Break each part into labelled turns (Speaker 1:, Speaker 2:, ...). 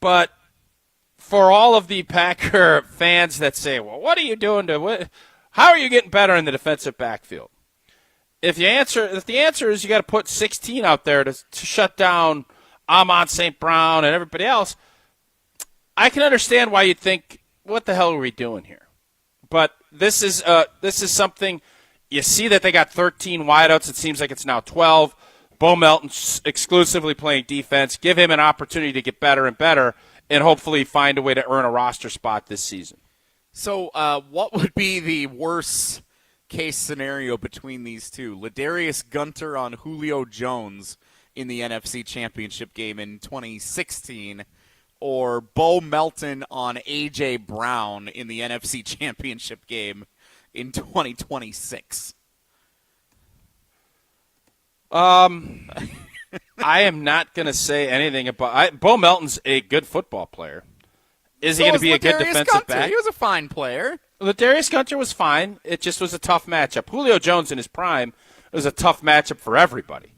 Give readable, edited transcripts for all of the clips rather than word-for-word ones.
Speaker 1: But for all of the Packer fans that say, well, what are you doing how are you getting better in the defensive backfield? If the answer is you got to put 16 out there to shut down Amon St. Brown and everybody else, I can understand why you'd think, what the hell are we doing here? But this is something you see that they got 13 wideouts. It seems like it's now 12. Bo Melton's exclusively playing defense. Give him an opportunity to get better and better and hopefully find a way to earn a roster spot this season.
Speaker 2: So what would be the worst case scenario between these two? Ladarius Gunter on Julio Jones in the NFC Championship game in 2016, or Bo Melton on A.J. Brown in the NFC Championship game in 2026?
Speaker 1: I am not going to say anything about Bo Melton's a good football player. Is he going to be a good defensive back?
Speaker 2: He was a fine player.
Speaker 1: Ladarius Gunter was fine. It just was a tough matchup. Julio Jones in his prime was a tough matchup for everybody.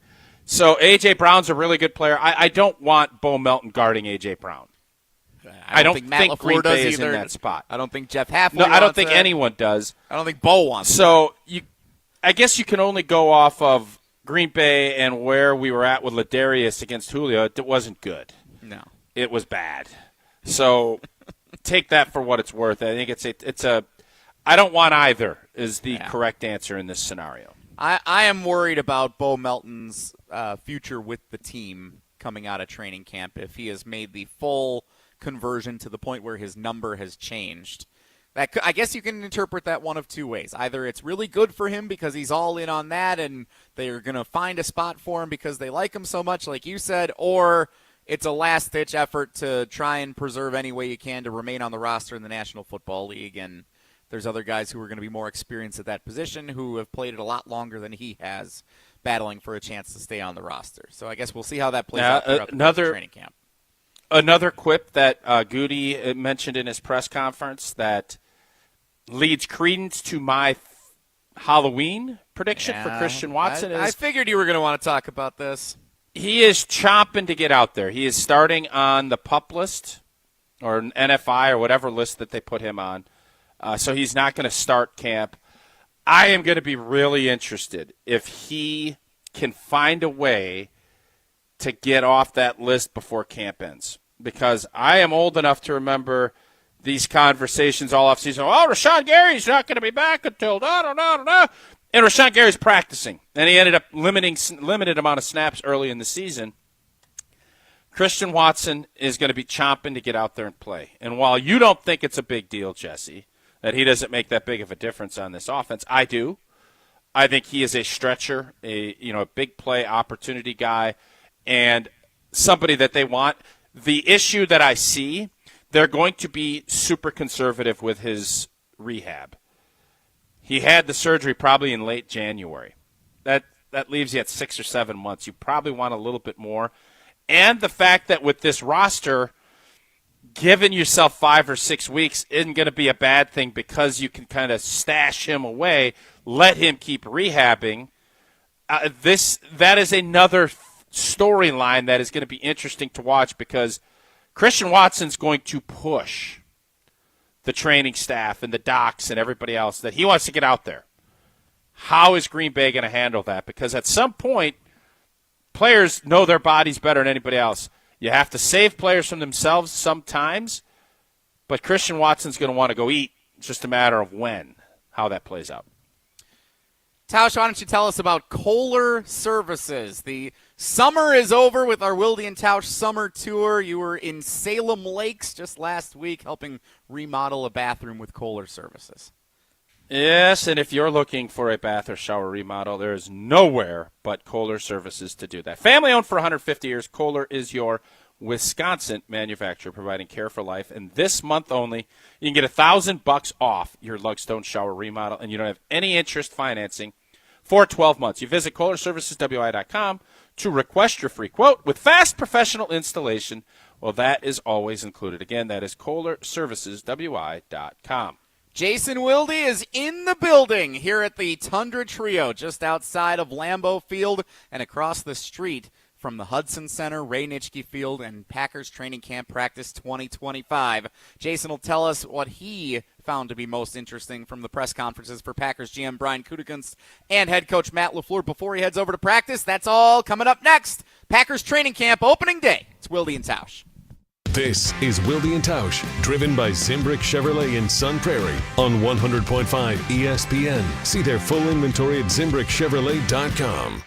Speaker 1: So A.J. Brown's a really good player. I don't want Bo Melton guarding A.J. Brown. I don't think Matt
Speaker 2: LaFleur does
Speaker 1: is
Speaker 2: either.
Speaker 1: in that spot.
Speaker 2: I don't think Jeff Hafley
Speaker 1: No, I don't think
Speaker 2: it.
Speaker 1: anyone does.
Speaker 2: I don't think Bo wants
Speaker 1: So I guess you can only go off of Green Bay and where we were at with Ladarius against Julio. It wasn't good.
Speaker 2: No.
Speaker 1: It was bad. So take that for what it's worth. I think it's a I don't want either is the correct answer in this scenario.
Speaker 2: I am worried about Bo Melton's future with the team coming out of training camp if he has made the full conversion to the point where his number has changed. I guess you can interpret that one of two ways. Either it's really good for him because he's all in on that and they're going to find a spot for him because they like him so much, like you said, or it's a last-ditch effort to try and preserve any way you can to remain on the roster in the National Football League. And there's other guys who are going to be more experienced at that position who have played it a lot longer than he has, battling for a chance to stay on the roster. So I guess we'll see how that plays out throughout the training camp.
Speaker 1: Another quip that Goody mentioned in his press conference that leads credence to my Halloween prediction for Christian Watson.
Speaker 2: I figured you were going to want to talk about this.
Speaker 1: He is chomping to get out there. He is starting on the PUP list or NFI or whatever list that they put him on. So he's not going to start camp. I am going to be really interested if he can find a way to get off that list before camp ends. Because I am old enough to remember these conversations all offseason. Oh, Rashawn Gary's not going to be back until da-da-da-da-da. And Rashawn Gary's practicing. And he ended up limited amount of snaps early in the season. Christian Watson is going to be chomping to get out there and play. And while you don't think it's a big deal, Jesse, that he doesn't make that big of a difference on this offense, I do. I think he is a stretcher, a big play opportunity guy, and somebody that they want. The issue that I see, they're going to be super conservative with his rehab. He had the surgery probably in late January. That leaves you at 6 or 7 months. You probably want a little bit more. And the fact that with this roster, giving yourself 5 or 6 weeks isn't going to be a bad thing because you can kind of stash him away, let him keep rehabbing. That is another storyline that is going to be interesting to watch because Christian Watson's going to push the training staff and the docs and everybody else that he wants to get out there. How is Green Bay going to handle that? Because at some point, players know their bodies better than anybody else. You have to save players from themselves sometimes, but Christian Watson's going to want to go eat. It's just a matter of when, how that plays out.
Speaker 2: Tausch, why don't you tell us about Kohler Services? The summer is over with our Wilde and Tausch summer tour. You were in Salem Lakes just last week helping remodel a bathroom with Kohler Services.
Speaker 1: Yes, and if you're looking for a bath or shower remodel, there is nowhere but Kohler Services to do that. Family-owned for 150 years, Kohler is your Wisconsin manufacturer providing care for life. And this month only, you can get $1,000 off your Lugstone shower remodel, and you don't have any interest financing for 12 months. You visit KohlerServicesWI.com to request your free quote with fast professional installation. Well, that is always included. Again, that is KohlerServicesWI.com.
Speaker 2: Jason Wilde is in the building here at the Tundra Trio just outside of Lambeau Field and across the street from the Hudson Center, Ray Nitschke Field, and Packers Training Camp Practice 2025. Jason will tell us what he found to be most interesting from the press conferences for Packers GM Brian Gutekunst and head coach Matt LaFleur before he heads over to practice. That's all coming up next. Packers Training Camp opening day. It's Wilde and Tausch.
Speaker 3: This is Wilde and Tausch, driven by Zimbrick Chevrolet in Sun Prairie on 100.5 ESPN. See their full inventory at ZimbrickChevrolet.com.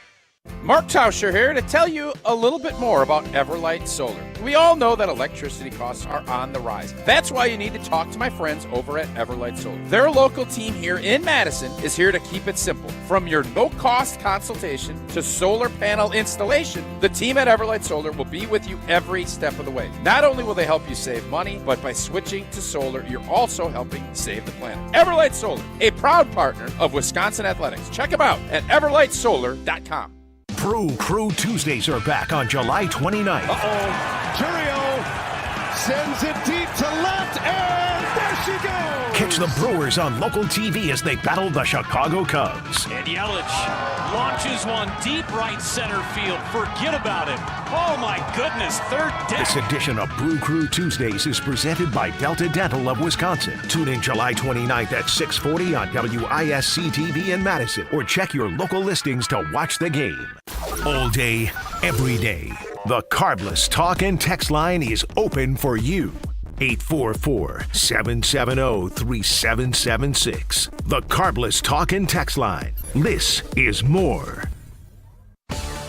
Speaker 1: Mark Tauscher here to tell you a little bit more about Everlight Solar. We all know that electricity costs are on the rise. That's why you need to talk to my friends over at Everlight Solar. Their local team here in Madison is here to keep it simple. From your no-cost consultation to solar panel installation, the team at Everlight Solar will be with you every step of the way. Not only will they help you save money, but by switching to solar, you're also helping save the planet. Everlight Solar, a proud partner of Wisconsin Athletics. Check them out at everlightsolar.com.
Speaker 4: Crew Tuesdays are back on July 29th.
Speaker 5: Churio sends it deep to left, and there she goes!
Speaker 4: Catch the Brewers on local TV as they battle the Chicago Cubs.
Speaker 6: And Yelich launches one deep right center field. Forget about it. Oh, my goodness, third down.
Speaker 4: This edition of Brew Crew Tuesdays is presented by Delta Dental of Wisconsin. Tune in July 29th at 6:40 on WISC-TV in Madison, or check your local listings to watch the game. All day, every day, the Carbless Talk and Text line is open for you. 844-770-3776. The Carbless Talk and Text line. This is more.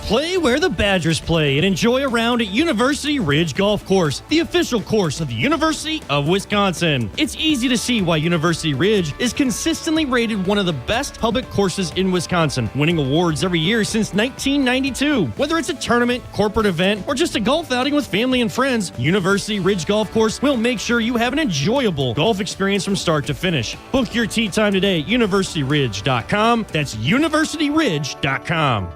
Speaker 7: Play where the Badgers play and enjoy a round at University Ridge Golf Course, the official course of the University of Wisconsin. It's easy to see why University Ridge is consistently rated one of the best public courses in Wisconsin, winning awards every year since 1992. Whether it's a tournament, corporate event, or just a golf outing with family and friends, University Ridge Golf Course will make sure you have an enjoyable golf experience from start to finish. Book your tee time today at universityridge.com. That's universityridge.com.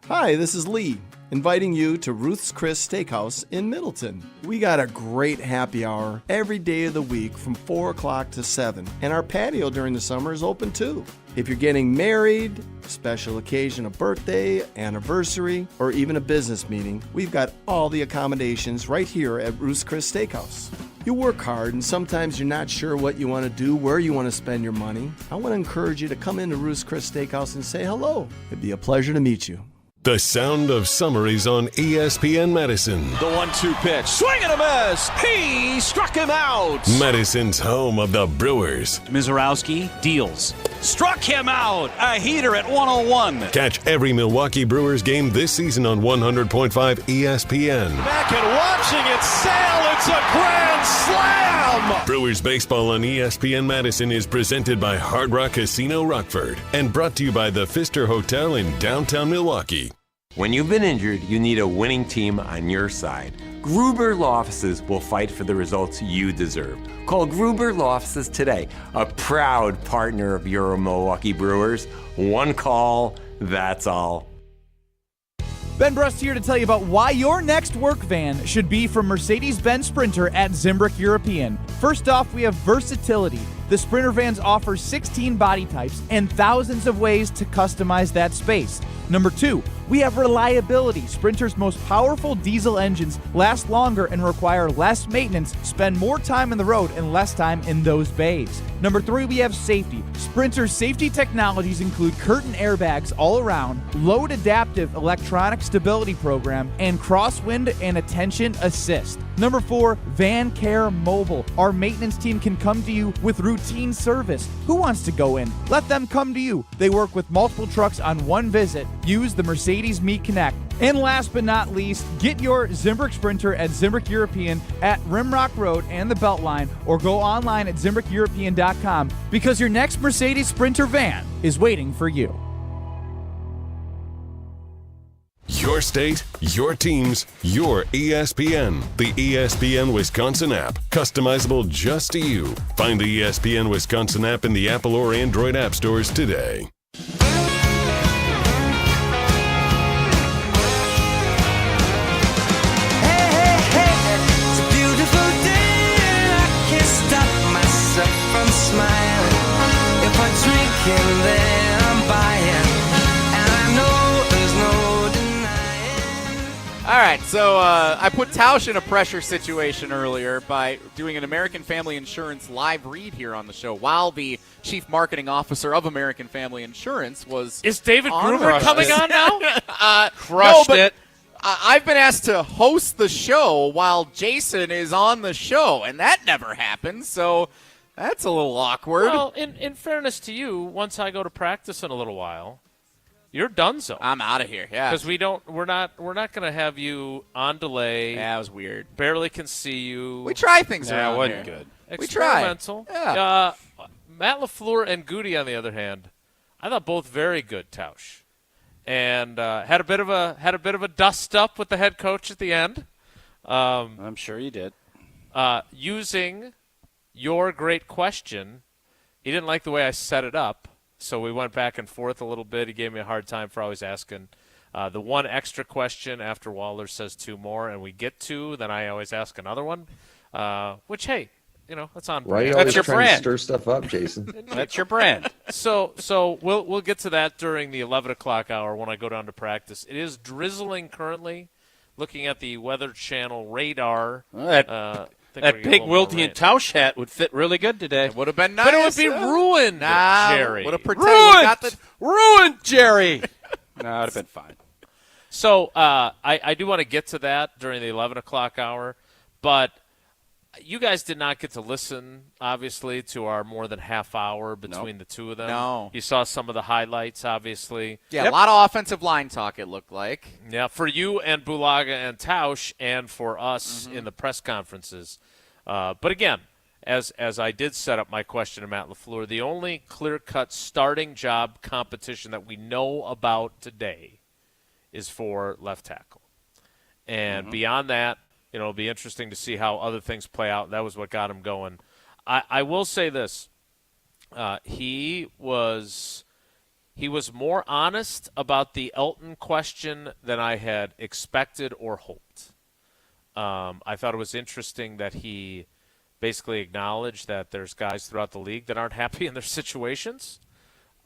Speaker 8: Hi, this is Lee, inviting you to Ruth's Chris Steakhouse in Middleton. We got a great happy hour every day of the week from 4 o'clock to 7, and our patio during the summer is open too. If you're getting married, special occasion, a birthday, anniversary, or even a business meeting, we've got all the accommodations right here at Ruth's Chris Steakhouse. You work hard and sometimes you're not sure what you want to do, where you want to spend your money. I want to encourage you to come into Ruth's Chris Steakhouse and say hello. It'd be a pleasure to meet you.
Speaker 3: The sound of summer is on ESPN Madison.
Speaker 6: The 1-2 pitch. Swing and a miss. He struck him out.
Speaker 3: Madison's home of the Brewers.
Speaker 6: Mizorowski deals. Struck him out. A heater at 101.
Speaker 3: Catch every Milwaukee Brewers game this season on 100.5 ESPN.
Speaker 6: Back and watching it sail. It's a grand slam.
Speaker 3: Brewers baseball on ESPN Madison is presented by Hard Rock Casino Rockford and brought to you by the Pfister Hotel in downtown Milwaukee.
Speaker 9: When you've been injured, you need a winning team on your side. Gruber Law Offices will fight for the results you deserve. Call Gruber Law Offices today, a proud partner of your Milwaukee Brewers. One call, that's all.
Speaker 10: Ben Brust here to tell you about why your next work van should be from Mercedes-Benz Sprinter at Zimbrick European. First off, we have versatility. The Sprinter vans offer 16 body types and thousands of ways to customize that space. Number 2, we have reliability. Sprinter's most powerful diesel engines last longer and require less maintenance, spend more time on the road and less time in those bays. Number 3, we have safety. Sprinter's safety technologies include curtain airbags all around, load adaptive electronic stability program, and crosswind and attention assist. Number 4, Van Care Mobile. Our maintenance team can come to you with routine service. Who wants to go in? Let them come to you. They work with multiple trucks on one visit. Use the Mercedes Me Connect. And last but not least, get your Zimbrick Sprinter at Zimbrick European at Rimrock Road and the Beltline, or go online at ZimbrickEuropean.com, because your next Mercedes Sprinter van is waiting for you.
Speaker 3: Your state, your teams, your ESPN. The ESPN Wisconsin app. Customizable just to you. Find the ESPN Wisconsin app in the Apple or Android app stores today.
Speaker 2: So I put Tausch in a pressure situation earlier by doing an American Family Insurance live read here on the show while the chief marketing officer of American Family Insurance was
Speaker 11: Is David
Speaker 2: on
Speaker 11: Gruber
Speaker 2: it.
Speaker 11: coming on now?
Speaker 1: Crushed
Speaker 2: no, but
Speaker 1: it.
Speaker 2: I've been asked to host the show while Jason is on the show, and that never happens, so that's a little awkward.
Speaker 11: Well, in fairness to you, once I go to practice in a little while, you're donezo.
Speaker 2: I'm out of here, yeah.
Speaker 11: Because we're not going to have you on delay.
Speaker 2: Yeah, it was weird.
Speaker 11: Barely can see you.
Speaker 2: We try things
Speaker 1: Yeah,
Speaker 2: around
Speaker 1: it wasn't
Speaker 2: here.
Speaker 1: good.
Speaker 2: We try.
Speaker 11: Experimental.
Speaker 2: Yeah.
Speaker 11: Matt LaFleur and Goody, on the other hand, I thought both very good, Tausch, and had a bit of a dust up with the head coach at the end.
Speaker 1: I'm sure you did.
Speaker 11: Using your great question, he didn't like the way I set it up, so we went back and forth a little bit. He gave me a hard time for always asking the one extra question after Waller says two more, and we get two, then I always ask another one, which, hey, that's on
Speaker 12: Why are you
Speaker 11: brand.
Speaker 12: always
Speaker 1: That's your
Speaker 12: trying
Speaker 1: brand.
Speaker 12: to stir stuff up, Jason?
Speaker 1: That's your brand.
Speaker 11: So we'll get to that during the 11 o'clock hour when I go down to practice. It is drizzling currently. Looking at the Weather Channel radar,
Speaker 1: That
Speaker 11: think we're gonna
Speaker 1: big
Speaker 11: get a little more
Speaker 1: Wilde and
Speaker 11: rain.
Speaker 1: Tausch hat would fit really good today.
Speaker 2: It would have been nice.
Speaker 11: But it would be ruined, Jerry.
Speaker 2: Would have pretended we got the
Speaker 1: Ruined, Jerry. No, it would have been fine.
Speaker 11: So I do want to get to that during the 11 o'clock hour, but you guys did not get to listen, obviously, to our more than half hour between the two of them.
Speaker 2: No.
Speaker 11: You saw some of the highlights, obviously.
Speaker 2: a lot of offensive line talk, it looked like.
Speaker 11: Yeah, for you and Bulaga and Tausch, and for us in the press conferences. But again, as I did set up my question to Matt LaFleur, the only clear-cut starting job competition that we know about today is for left tackle. And beyond that, it'll be interesting to see how other things play out. That was what got him going. I will say this. He was more honest about the Elton question than I had expected or hoped. I thought it was interesting that he basically acknowledged that there's guys throughout the league that aren't happy in their situations,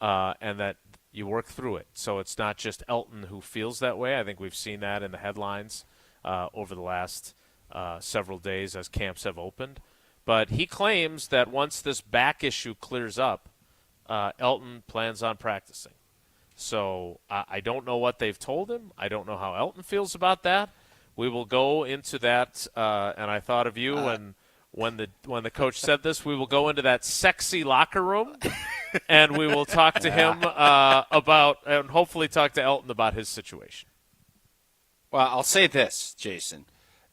Speaker 11: and that you work through it. So it's not just Elton who feels that way. I think we've seen that in the headlines over the last several days as camps have opened. But he claims that once this back issue clears up, Elton plans on practicing. So I don't know what they've told him. I don't know how Elton feels about that. We will go into that, and I thought of you when the coach said this. We will go into that sexy locker room, and we will talk to him about, and hopefully talk to Elton about his situation.
Speaker 1: Well, I'll say this, Jason.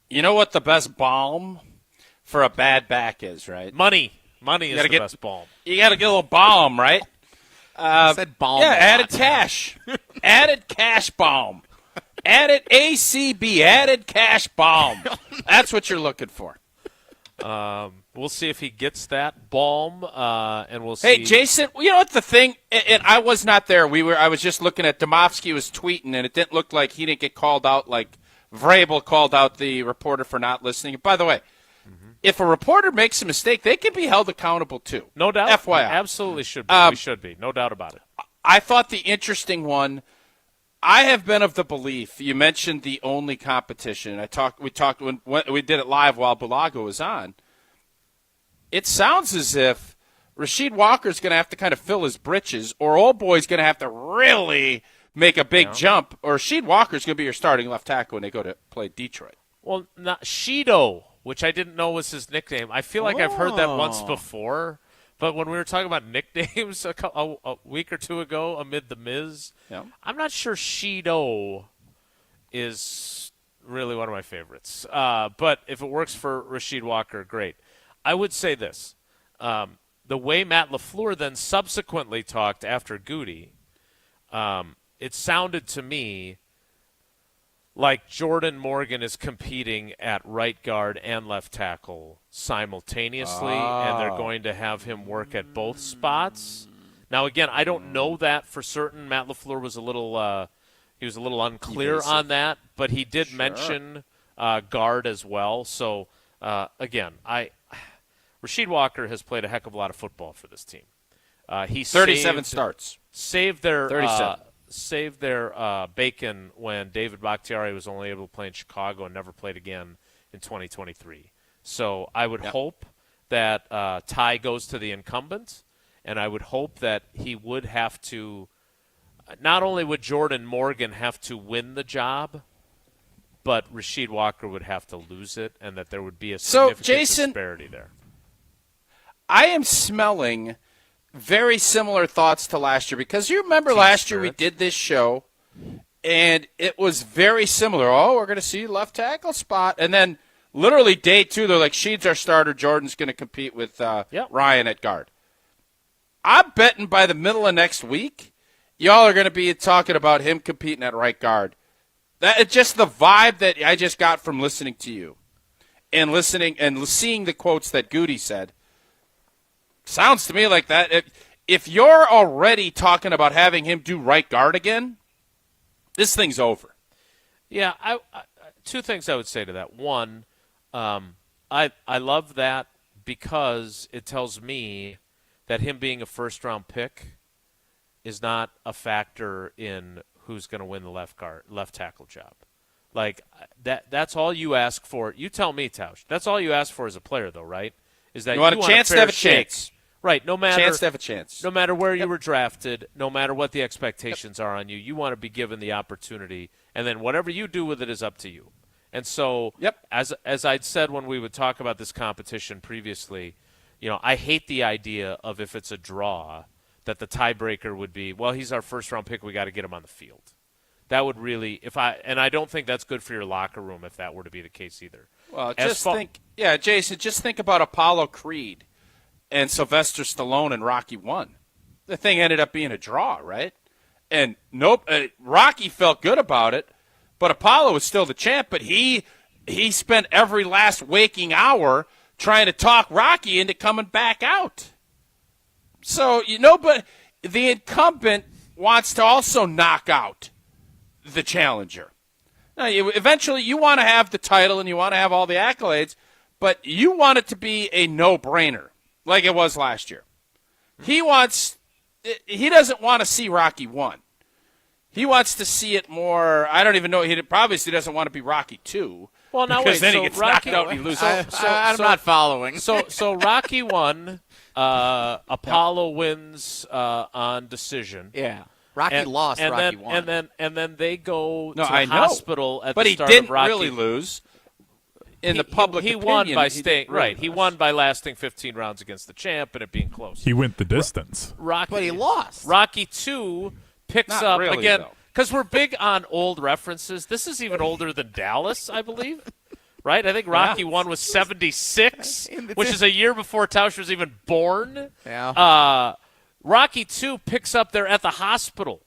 Speaker 1: You know what the best balm for a bad back is, right?
Speaker 11: Money is the best balm.
Speaker 1: You got to get a little balm, right?
Speaker 2: Said balm.
Speaker 1: Yeah,
Speaker 2: a lot.
Speaker 1: added cash. Added cash balm. Added ACB. Added cash balm. That's what you're looking for.
Speaker 11: We'll see if he gets that balm, and we'll see.
Speaker 1: Hey, Jason, you know what the thing? And I was not there. I was just looking at Domofsky was tweeting, and it didn't look like he didn't get called out like Vrabel called out the reporter for not listening. By the way, if a reporter makes a mistake, they can be held accountable too.
Speaker 11: No doubt.
Speaker 1: FYI.
Speaker 11: Absolutely should be. We should be. No doubt about it.
Speaker 1: I thought the interesting one, I have been of the belief, you mentioned the only competition. We talked when we did it live while Bulaga was on. It sounds as if Rasheed Walker's going to have to kind of fill his britches, or Old Boy's going to have to really make a big jump, or Rasheed Walker's going to be your starting left tackle when they go to play Detroit.
Speaker 11: Well, not Shido, which I didn't know was his nickname. I feel like I've heard that once before, but when we were talking about nicknames a week or two ago amid the Miz, I'm not sure Shido is really one of my favorites. But if it works for Rasheed Walker, great. I would say this. The way Matt LaFleur then subsequently talked after Goody, it sounded to me like Jordan Morgan is competing at right guard and left tackle simultaneously, and they're going to have him work at both spots. Now, again, I don't know that for certain. Matt LaFleur was a little unclear on that, but he did mention guard as well. So, again, Rasheed Walker has played a heck of a lot of football for this team. He
Speaker 1: 37 starts.
Speaker 11: Saved their their bacon when David Bakhtiari was only able to play in Chicago and never played again in 2023. So I would hope that Ty goes to the incumbent, and I would hope that he would have to – not only would Jordan Morgan have to win the job, but Rasheed Walker would have to lose it, and that there would be a significant disparity there.
Speaker 1: I am smelling very similar thoughts to last year, because you remember last year we did this show, and it was very similar. Oh, we're going to see left tackle spot. And then literally day 2, they're like, Sheed's our starter. Jordan's going to compete with Ryan at guard. I'm betting by the middle of next week, y'all are going to be talking about him competing at right guard. It's just the vibe that I just got from listening to you and listening and seeing the quotes that Goody said. Sounds to me like that. If you're already talking about having him do right guard again, this thing's over.
Speaker 11: Yeah, I two things I would say to that. One, I love that because it tells me that him being a first-round pick is not a factor in who's going to win the left tackle job. Like that's all you ask for. You tell me, Tausch. That's all you ask for as a player, though, right? Is that
Speaker 1: you want a chance to have a chance.
Speaker 11: Right, no matter
Speaker 1: chance to have a chance.
Speaker 11: No matter where you were drafted, no matter what the expectations are on you, you want to be given the opportunity, and then whatever you do with it is up to you. And so, as I'd said when we would talk about this competition previously, I hate the idea of if it's a draw that the tiebreaker would be, well, he's our first-round pick, we got to get him on the field. That would really, and I don't think that's good for your locker room if that were to be the case either.
Speaker 1: Well, Jason, just think about Apollo Creed and Sylvester Stallone and Rocky 1. The thing ended up being a draw, right? And Rocky felt good about it, but Apollo was still the champ, but he spent every last waking hour trying to talk Rocky into coming back out. So, but the incumbent wants to also knock out the challenger. Now, eventually you want to have the title and you want to have all the accolades, but you want it to be a no-brainer like it was last year. He doesn't want to see Rocky 1. He wants to see it more. I don't even know. He obviously doesn't want to be Rocky 2.
Speaker 11: Well, now
Speaker 1: because
Speaker 11: wait.
Speaker 1: then he gets knocked out and he loses.
Speaker 2: I'm not following.
Speaker 11: So Rocky 1, Apollo wins on decision.
Speaker 2: Yeah. Rocky lost Rocky
Speaker 11: 1. And then they go to the
Speaker 1: I know.
Speaker 11: hospital at
Speaker 1: but
Speaker 11: the start
Speaker 1: he didn't
Speaker 11: of Rocky.
Speaker 1: really lose. In the public
Speaker 11: he
Speaker 1: opinion,
Speaker 11: won by
Speaker 1: he
Speaker 11: staying
Speaker 1: really
Speaker 11: right. He won by lasting 15 rounds against the champ and it being close.
Speaker 12: He went the distance.
Speaker 2: But he lost.
Speaker 11: Rocky 2 picks
Speaker 1: Not
Speaker 11: up
Speaker 1: really,
Speaker 11: again
Speaker 1: though.
Speaker 11: because we're big on old references. This is even older than Dallas, I believe. Right? I think Rocky 1 was 76, which is a year before Tausch was even born.
Speaker 2: Yeah.
Speaker 11: Rocky 2 picks up. They're at the hospital.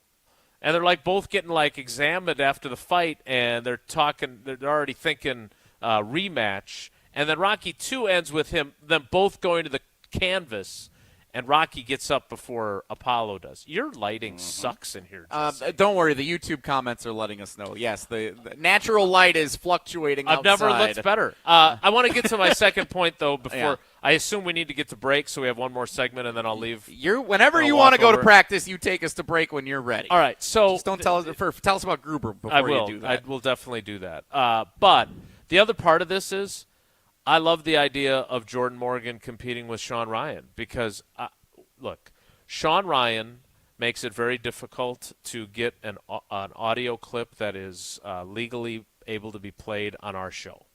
Speaker 11: And they're like both getting like examined after the fight, and they're talking. They're already thinking rematch. And then Rocky 2 ends with them both going to the canvas, and Rocky gets up before Apollo does. Your lighting sucks in here, Jesse.
Speaker 2: Don't worry. The YouTube comments are letting us know. Yes, the natural light is fluctuating
Speaker 11: I've
Speaker 2: outside.
Speaker 11: never looked better. I want to get to my second point, though, before
Speaker 2: Yeah.
Speaker 11: I assume we need to get to break, so we have one more segment, and then I'll leave.
Speaker 2: Whenever you want to go to practice, you take us to break when you're ready.
Speaker 11: All right. So
Speaker 2: just don't tell us about Gruber before
Speaker 11: I will.
Speaker 2: you do that.
Speaker 11: I will definitely do that. But the other part of this is I love the idea of Jordan Morgan competing with Sean Ryan because, look, Sean Ryan makes it very difficult to get an audio clip that is legally able to be played on our show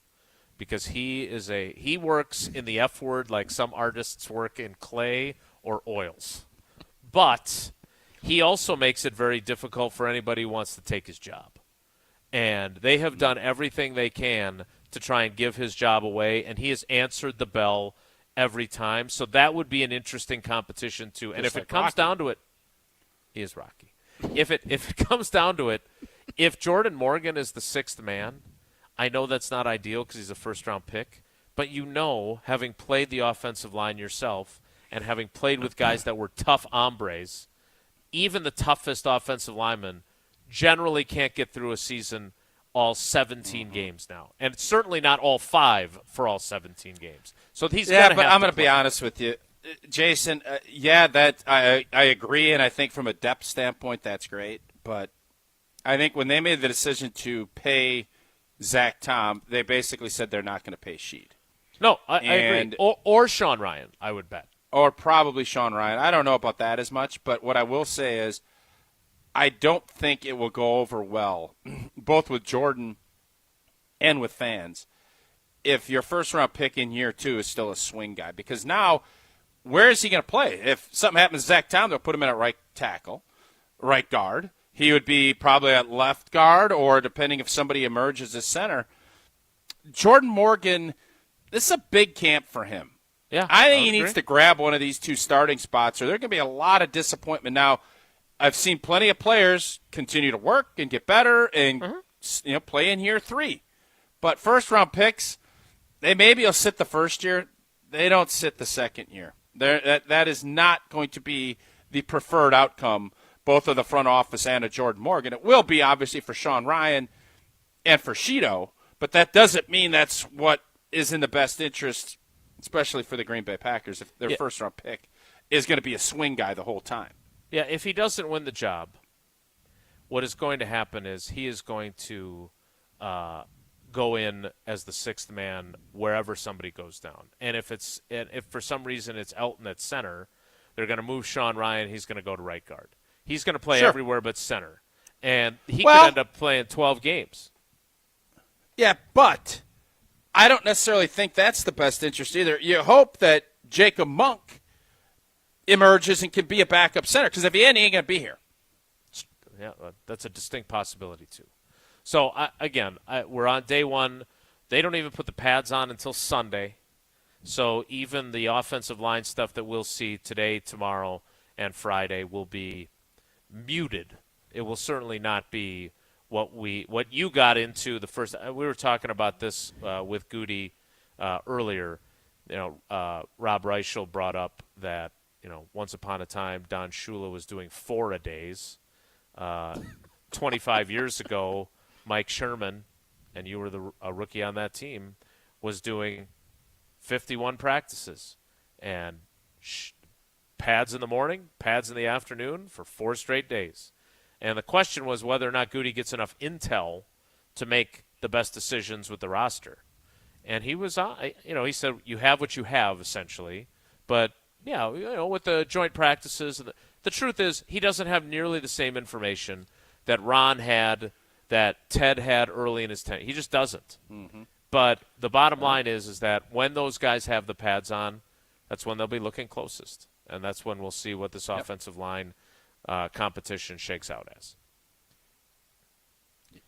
Speaker 11: because he works in the F word like some artists work in clay or oils. But he also makes it very difficult for anybody who wants to take his job. And they have done everything they can to try and give his job away, and he has answered the bell every time. So that would be an interesting competition, too. And if it comes down to it, he is Rocky. If it comes down to it, if Jordan Morgan is the sixth man, I know that's not ideal because he's a first-round pick, but having played the offensive line yourself and having played with guys that were tough hombres, even the toughest offensive linemen generally can't get through a season all 17 games now. And it's certainly not all 5 for all 17 games. So he's
Speaker 1: I'm going to be honest with you. Jason, that I agree, and I think from a depth standpoint that's great. but I think when they made the decision to pay Zach Tom, they basically said they're not going to pay Sheed.
Speaker 11: No, I agree. Or Sean Ryan, I would bet.
Speaker 1: Or probably Sean Ryan. I don't know about that as much, but what I will say is I don't think it will go over well, both with Jordan and with fans, if your first-round pick in year 2 is still a swing guy. Because now, where is he going to play? If something happens to Zach Tom, they'll put him in at right tackle, right guard. He would be probably at left guard, or depending if somebody emerges as center. Jordan Morgan, this is a big camp for him.
Speaker 11: Yeah,
Speaker 1: I think he needs to grab one of these 2 starting spots, or there can be a lot of disappointment. Now, I've seen plenty of players continue to work and get better and play in year 3. But first-round picks, they maybe will sit the first year. They don't sit the second year. That is not going to be the preferred outcome, both of the front office and of Jordan Morgan. It will be, obviously, for Sean Ryan and for Sheeto, but that doesn't mean that's what is in the best interest, especially for the Green Bay Packers, if their first-round pick is going to be a swing guy the whole time.
Speaker 11: Yeah, if he doesn't win the job, what is going to happen is he is going to go in as the 6th man wherever somebody goes down. And if for some reason it's Elton at center, they're going to move Sean Ryan. He's going to go to right guard. He's going to play everywhere but center. And he could end up playing 12 games.
Speaker 1: Yeah, but I don't necessarily think that's the best interest either. You hope that Jacob Monk emerges and can be a backup center, because if he ain't going to be here.
Speaker 11: Yeah, that's a distinct possibility too. So, we're on day 1. They don't even put the pads on until Sunday. So even the offensive line stuff that we'll see today, tomorrow, and Friday will be muted. It will certainly not be what you got into the first. We were talking about this with Goody earlier. Rob Reichel brought up that once upon a time Don Shula was doing 4-a-days. 25 years ago, Mike Sherman, and you were a rookie on that team, was doing 51 practices and pads in the morning, pads in the afternoon for 4 straight days. And the question was whether or not Goody gets enough intel to make the best decisions with the roster. And he was, he said, you have what you have, essentially. But, with the joint practices, the truth is he doesn't have nearly the same information that Ron had, that Ted had early in his tenure. He just doesn't. Mm-hmm. But the bottom line is that when those guys have the pads on, that's when they'll be looking closest. And that's when we'll see what this offensive line competition shakes out as.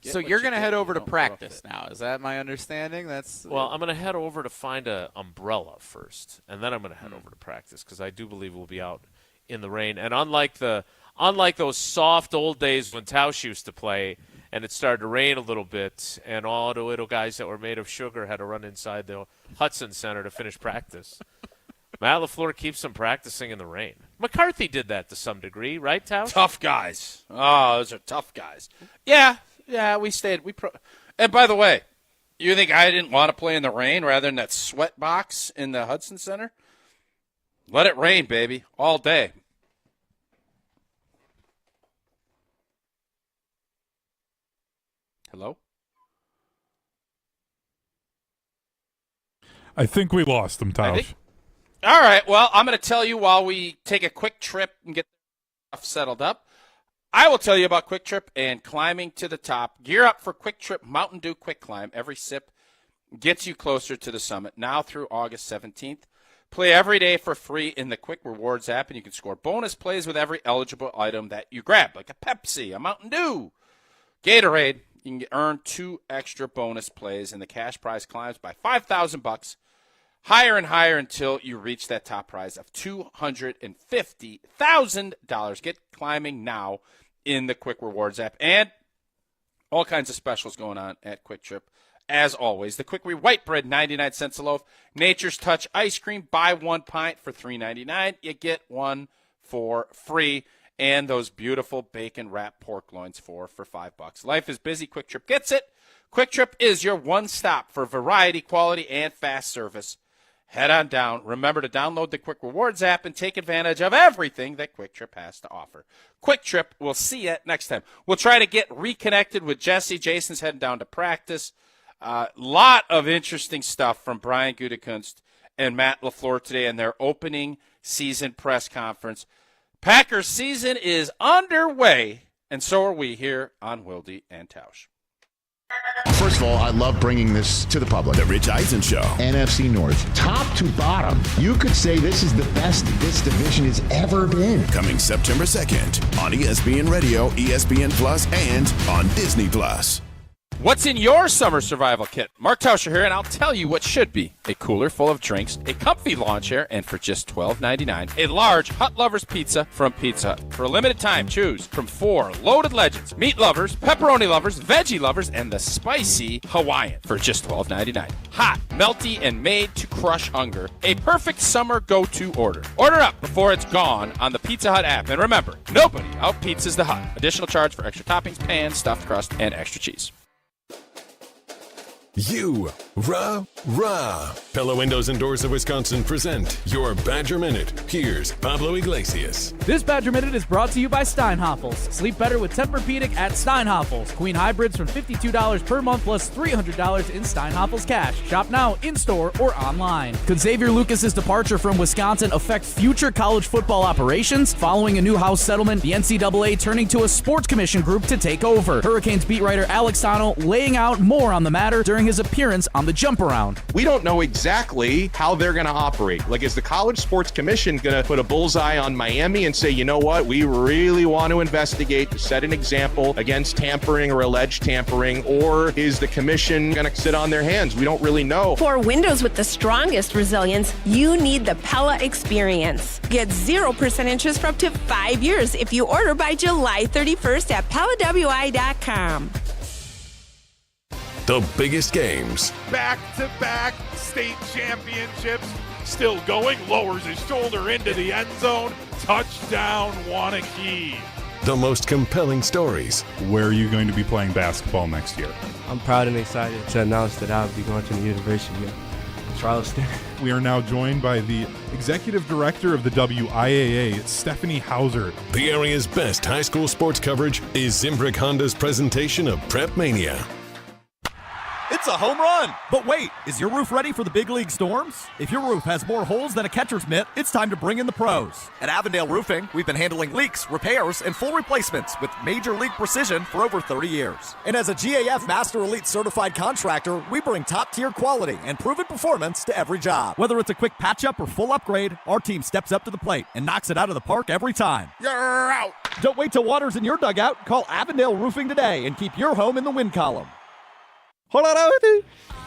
Speaker 2: So you're going to head over to practice now. Is that my understanding?
Speaker 11: Well, I'm going to head over to find an umbrella first, and then I'm going to head over to practice, because I do believe we'll be out in the rain. And unlike those soft old days when Tausch used to play and it started to rain a little bit and all the little guys that were made of sugar had to run inside the Hudson Center to finish practice, Matt LaFleur keeps them practicing in the rain. McCarthy did that to some degree, right, Tausch?
Speaker 1: Tough guys. Oh, those are tough guys. Yeah, we stayed. And by the way, you think I didn't want to play in the rain rather than that sweat box in the Hudson Center? Let it rain, baby, all day. Hello?
Speaker 12: I think we lost them, Tausch.
Speaker 1: All right, well, I'm going to tell you while we take a quick trip and get stuff settled up. I will tell you about Quick Trip and climbing to the top. Gear up for Quick Trip Mountain Dew Quick Climb. Every sip gets you closer to the summit, now through August 17th. Play every day for free in the Quick Rewards app, and you can score bonus plays with every eligible item that you grab, like a Pepsi, a Mountain Dew, Gatorade. You can earn 2 extra bonus plays, and the cash prize climbs by $5,000, higher and higher until you reach that top prize of $250,000. Get climbing now in the Quick Rewards app, and all kinds of specials going on at Quick Trip. As always, the Quick White Bread, 99 cents a loaf. Nature's Touch ice cream, buy 1 pint for $3.99. You get 1 for free. And those beautiful bacon wrapped pork loins for $5. Life is busy. Quick Trip gets it. Quick Trip is your one stop for variety, quality, and fast service. head on down. Remember to download the Quick Rewards app and take advantage of everything that Quick Trip has to offer. Quick Trip, we'll see you next time. We'll try to get reconnected with Jesse. Jason's heading down to practice. Lot of interesting stuff from Brian Gutekunst and Matt LaFleur today in their opening season press conference. Packers season is underway, and so are we here on Wilde and Tausch.
Speaker 13: First of all, I love bringing this to the public.
Speaker 14: The Rich Eisen Show.
Speaker 13: NFC North, top to bottom. You could say this is the best this division has ever been.
Speaker 14: Coming September 2nd on ESPN Radio, ESPN Plus, and on Disney Plus.
Speaker 1: What's in your summer survival kit? Mark Tauscher here, and I'll tell you what should be. A cooler full of drinks, a comfy lawn chair, and for just $12.99, a large Hut Lovers pizza from Pizza Hut. For a limited time, choose from 4 loaded legends, meat lovers, pepperoni lovers, veggie lovers, and the spicy Hawaiian for just $12.99. Hot, melty, and made to crush hunger. A perfect summer go-to order. Order up before it's gone on the Pizza Hut app. And remember, nobody out-pizzas the Hut. Additional charge for extra toppings, pan, stuffed crust, and extra cheese.
Speaker 3: Pella Windows and Doors of Wisconsin present your Badger Minute. Here's Pablo Iglesias.
Speaker 10: This Badger Minute is brought to you by Steinhoffels. Sleep better with Tempur-Pedic at Steinhoffels. Queen hybrids from $52 per month plus $300 in Steinhoffels cash. Shop now in-store or online. Could Xavier Lucas's departure from Wisconsin affect future college football operations? Following a new House settlement, the NCAA turning to a sports commission group to take over. Hurricanes beat writer Alex Sano laying out more on the matter during his appearance on the Jump Around.
Speaker 15: We don't know exactly how they're going to operate. Like, is the College Sports Commission going to put a bullseye on Miami and say, you know what, we really want to investigate to set an example against tampering or alleged tampering, or is the commission going to sit on their hands? We don't really know.
Speaker 16: For windows with the strongest resilience, you need the Pella experience. Get 0% interest for up to 5 years if you order by July 31st at PellaWI.com.
Speaker 3: The biggest games.
Speaker 12: Back-to-back state championships. Still going, lowers his shoulder into the end zone. Touchdown, Wanakee.
Speaker 3: The most compelling stories.
Speaker 12: Where are you going to be playing basketball next year?
Speaker 17: I'm proud and excited to announce that I'll be going to the University of Charleston.
Speaker 12: We are now joined by the Executive Director of the WIAA, Stephanie Hauser.
Speaker 3: The area's best high school sports coverage is Zimbrick Honda's presentation of Prep Mania.
Speaker 18: It's a home run! But wait, is your roof ready for the big league storms? If your roof has more holes than a catcher's mitt, it's time to bring in the pros. At Avondale Roofing, we've been handling leaks, repairs, and full replacements with major league precision for over 30 years. And as a GAF Master Elite certified contractor, we bring top-tier quality and proven performance to every job. Whether it's a quick patch-up or full upgrade, our team steps up to the plate and knocks it out of the park every time. You're out! Don't wait till water's in your dugout. Call Avondale Roofing today and keep your home in the win column.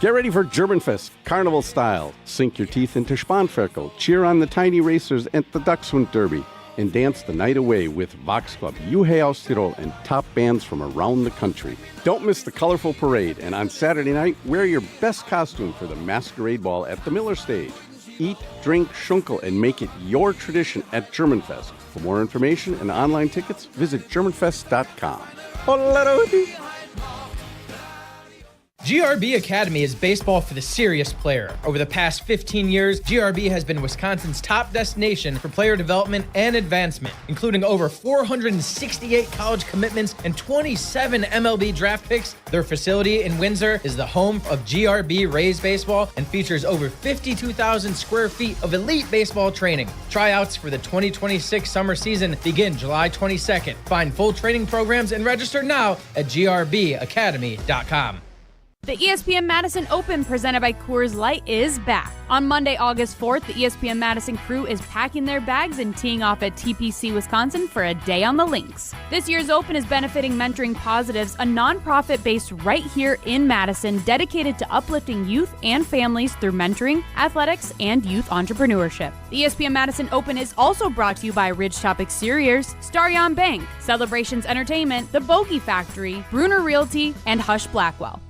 Speaker 19: Get ready for Germanfest, carnival style. Sink your teeth into Spanferkel, cheer on the tiny racers at the Dachshund Derby, and dance the night away with Vox Club, Juhe aus Tirol, and top bands from around the country. Don't miss the colorful parade, and on Saturday night, wear your best costume for the Masquerade Ball at the Miller Stage. Eat, drink, schunkel, and make it your tradition at Germanfest. For more information and online tickets, visit germanfest.com.
Speaker 20: GRB Academy is baseball for the serious player. Over the past 15 years, GRB has been Wisconsin's top destination for player development and advancement, including over 468 college commitments and 27 MLB draft picks. Their facility in Windsor is the home of GRB Rays baseball and features over 52,000 square feet of elite baseball training. Tryouts for the 2026 summer season begin July 22nd. Find full training programs and register now at grbacademy.com.
Speaker 21: The ESPN Madison Open presented by Coors Light is back. On Monday, August 4th, the ESPN Madison crew is packing their bags and teeing off at TPC, Wisconsin for a day on the links. This year's Open is benefiting Mentoring Positives, a nonprofit based right here in Madison dedicated to uplifting youth and families through mentoring, athletics, and youth entrepreneurship. The ESPN Madison Open is also brought to you by Ridgetop Exteriors, Starion Bank, Celebrations Entertainment, The Bogey Factory, Bruner Realty, and Hush Blackwell.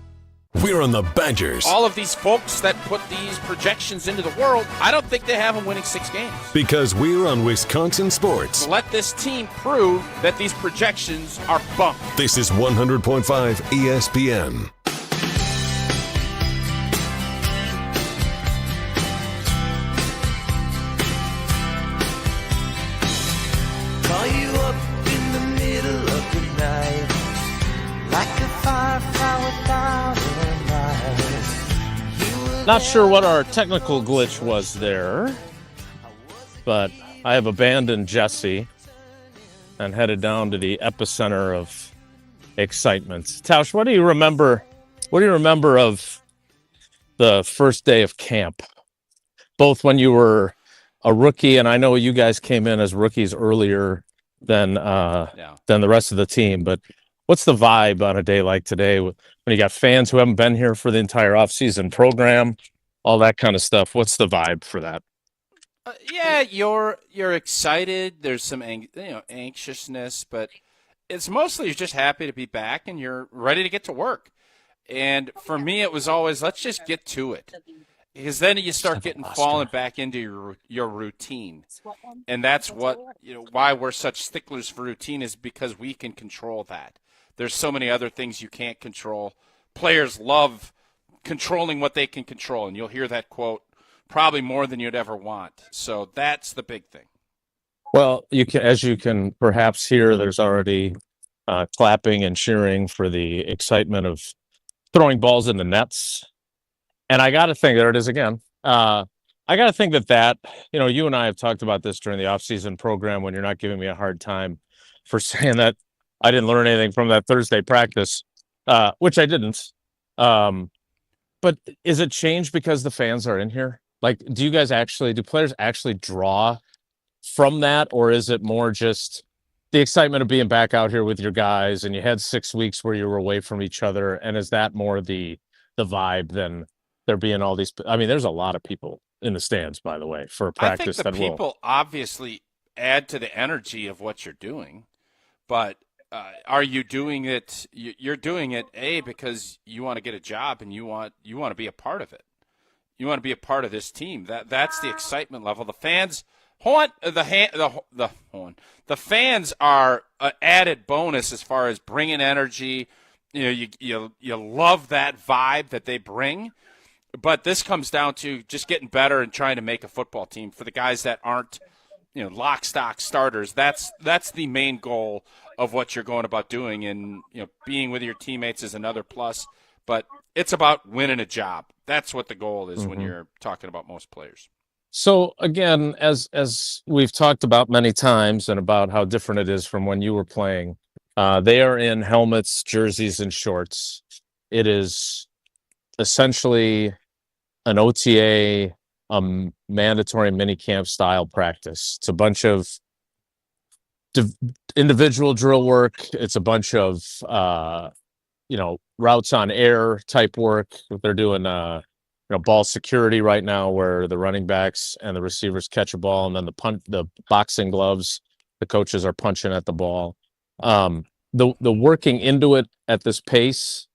Speaker 3: We're on the Badgers.
Speaker 1: All of these folks that put these projections into the world, I don't think they have them winning 6 games.
Speaker 3: Because we're on Wisconsin Sports.
Speaker 1: Let this team prove that these projections are bunk.
Speaker 3: This is 100.5 ESPN.
Speaker 11: Not sure what our technical glitch was there, but I have abandoned Jesse and headed down to the epicenter of excitement. Tausch, what do you remember? What do you remember of the first day of camp? Both when you were a rookie, and I know you guys came in as rookies earlier than the rest of the team, but what's the vibe on a day like today when you got fans who haven't been here for the entire offseason program, all that kind of stuff? What's the vibe for that?
Speaker 1: Yeah, you're excited. There's some anxiousness, but it's mostly you're just happy to be back and you're ready to get to work. And for me, it was always, let's just get to it. Because then you start falling back into your routine. And that's what, why we're such sticklers for routine is because we can control that. There's so many other things you can't control. Players love controlling what they can control. And you'll hear that quote probably more than you'd ever want. So that's the big thing.
Speaker 11: Well, as you can perhaps hear, there's already clapping and cheering for the excitement of throwing balls in the nets. And I got to think, there it is again. I got to think that, you and I have talked about this during the offseason program when you're not giving me a hard time for saying that I didn't learn anything from that Thursday practice, which I didn't. But is it changed because the fans are in here? Like, do players actually draw from that? Or is it more just the excitement of being back out here with your guys and you had 6 weeks where you were away from each other? And is that more the vibe than there being all these? I mean, there's a lot of people in the stands, by the way, for a practice.
Speaker 1: I think the people obviously add to the energy of what you're doing, but are you doing it? You're doing it because you want to get a job and you want to be a part of it. You want to be a part of this team. That's the excitement level. The fans, the fans are an added bonus as far as bringing energy. You love that vibe that they bring, but this comes down to just getting better and trying to make a football team for the guys that aren't, lock, stock starters. That's the main goal of what you're going about doing, and being with your teammates is another plus. But it's about winning a job. That's what the goal is when you're talking about most players.
Speaker 11: So again, as we've talked about many times, and about how different it is from when you were playing, they are in helmets, jerseys, and shorts. It is essentially an OTA, mandatory minicamp style practice. It's a bunch of individual drill work. It's a bunch of routes on air type work. They're doing ball security right now, where the running backs and the receivers catch a ball, and then the boxing gloves, the coaches are punching at the ball. The working into it at this pace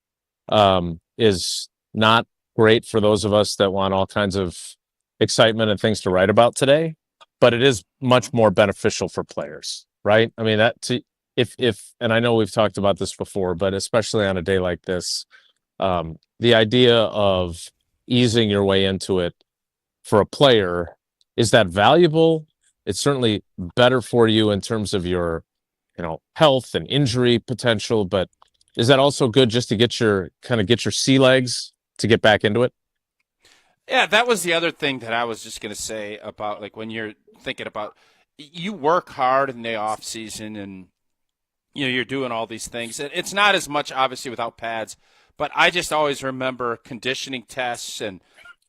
Speaker 11: is not great for those of us that want all kinds of excitement and things to write about today, but it is much more beneficial for players, right? I mean, and I know we've talked about this before, but especially on a day like this, the idea of easing your way into it for a player, is that valuable? It's certainly better for you in terms of your, health and injury potential, but is that also good just to get your sea legs to get back into it?
Speaker 1: Yeah, that was the other thing that I was just going to say about, like, when you're thinking about, you work hard in the off season and you're doing all these things. It's not as much obviously without pads, but I just always remember conditioning tests, and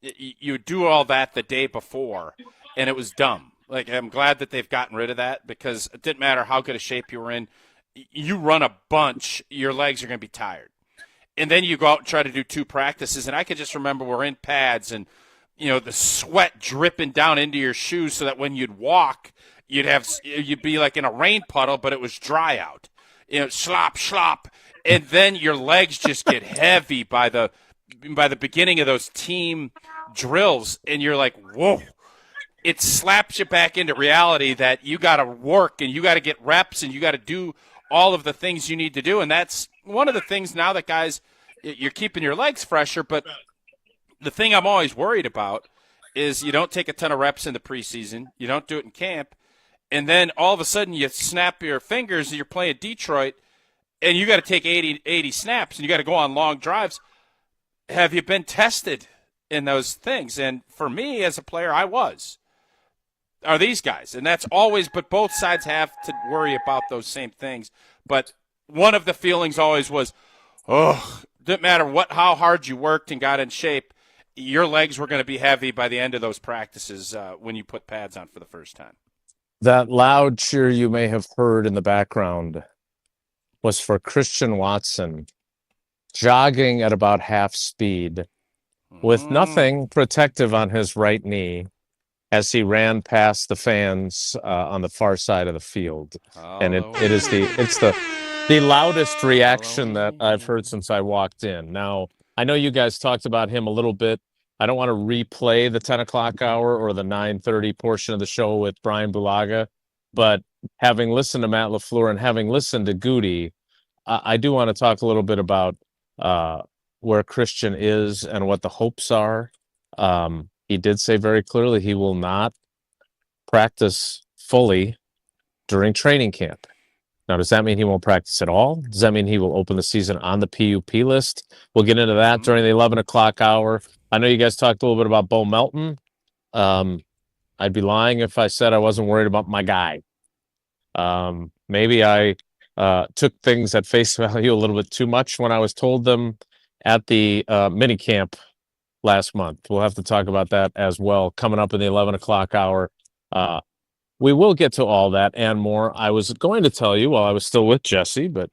Speaker 1: you do all that the day before, and it was dumb. Like, I'm glad that they've gotten rid of that, because it didn't matter how good a shape you were in. You run a bunch, your legs are going to be tired. And then you go out and try to do 2 practices, and I can just remember we're in pads and, the sweat dripping down into your shoes so that when you'd walk, you'd be like in a rain puddle, but it was dry out. Slop, slop. And then your legs just get heavy by the beginning of those team drills, and you're like, whoa. It slaps you back into reality that you got to work and you got to get reps and you got to do all of the things you need to do. And that's one of the things now that guys, you're keeping your legs fresher. But the thing I'm always worried about is you don't take a ton of reps in the preseason. You don't do it in camp. And then all of a sudden you snap your fingers and you're playing Detroit and you got to take 80 snaps and you got to go on long drives. Have you been tested? in those things. And for me as a player, I are these guys. And that's always, but both sides have to worry about those same things. But one of the feelings always was, didn't matter how hard you worked and got in shape, your legs were going to be heavy by the end of those practices when you put pads on for the first time.
Speaker 11: That loud cheer you may have heard in the background was for Christian Watson jogging at about half speed with nothing protective on his right knee as he ran past the fans on the far side of the field. And it's the loudest reaction that I've heard since I walked in. Now, I know you guys talked about him a little bit. I don't want to replay the 10 o'clock hour or the 9:30 portion of the show with Brian Bulaga, but having listened to Matt LaFleur and having listened to Goody, I do want to talk a little bit about where Christian is and what the hopes are. He did say very clearly he will not practice fully during training camp. Now, does that mean he won't practice at all? Does that mean he will open the season on the PUP list? We'll get into that during the 11 o'clock hour. I know you guys talked a little bit about Bo Melton. I'd be lying if I said I wasn't worried about my guy. Maybe I took things at face value a little bit too much when I was told them at the mini camp last month. We'll have to talk about that as well coming up in the 11 o'clock hour. We will get to all that and more. I was going to tell you while I was still with Jesse, but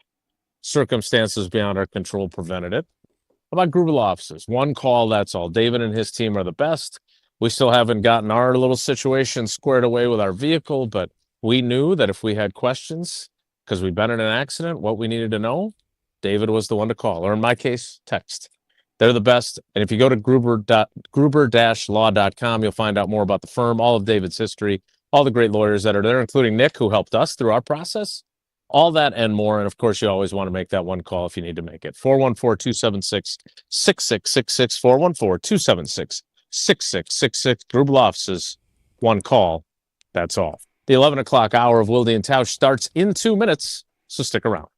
Speaker 11: circumstances beyond our control prevented it. About Gruber Law Offices. One call, that's all. David and his team are the best. We still haven't gotten our little situation squared away with our vehicle, but we knew that if we had questions, because we'd been in an accident, what we needed to know, David was the one to call, or in my case, text. They're the best. And if you go to gruber-law.com, you'll find out more about the firm, all of David's history, all the great lawyers that are there, including Nick, who helped us through our process, all that and more. And, of course, you always want to make that one call if you need to make it. 414-276-6666, 414-276-6666. Gruber Law Offices, one call, that's all. The 11 o'clock hour of Wilde and Tausch starts in 2 minutes, so stick around.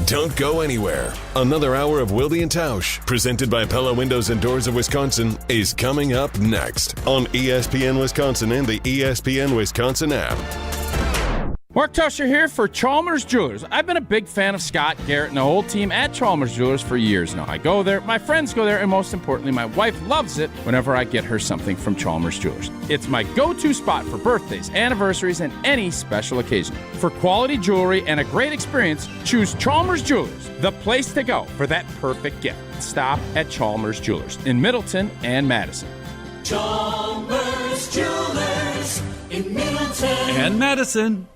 Speaker 3: Don't go anywhere. Another hour of Wilde and Tausch, presented by Pella Windows and Doors of Wisconsin, is coming up next on ESPN Wisconsin and the ESPN Wisconsin app.
Speaker 5: Mark Tusher here for Chalmers Jewelers. I've been a big fan of Scott Garrett and the whole team at Chalmers Jewelers for years now. I go there, my friends go there, and most importantly, my wife loves it whenever I get her something from Chalmers Jewelers. It's my go-to spot for birthdays, anniversaries, and any special occasion. For quality jewelry and a great experience, choose Chalmers Jewelers, the place to go for that perfect gift. Stop at Chalmers Jewelers in Middleton and Madison.
Speaker 22: Chalmers Jewelers in Middleton
Speaker 5: And Madison.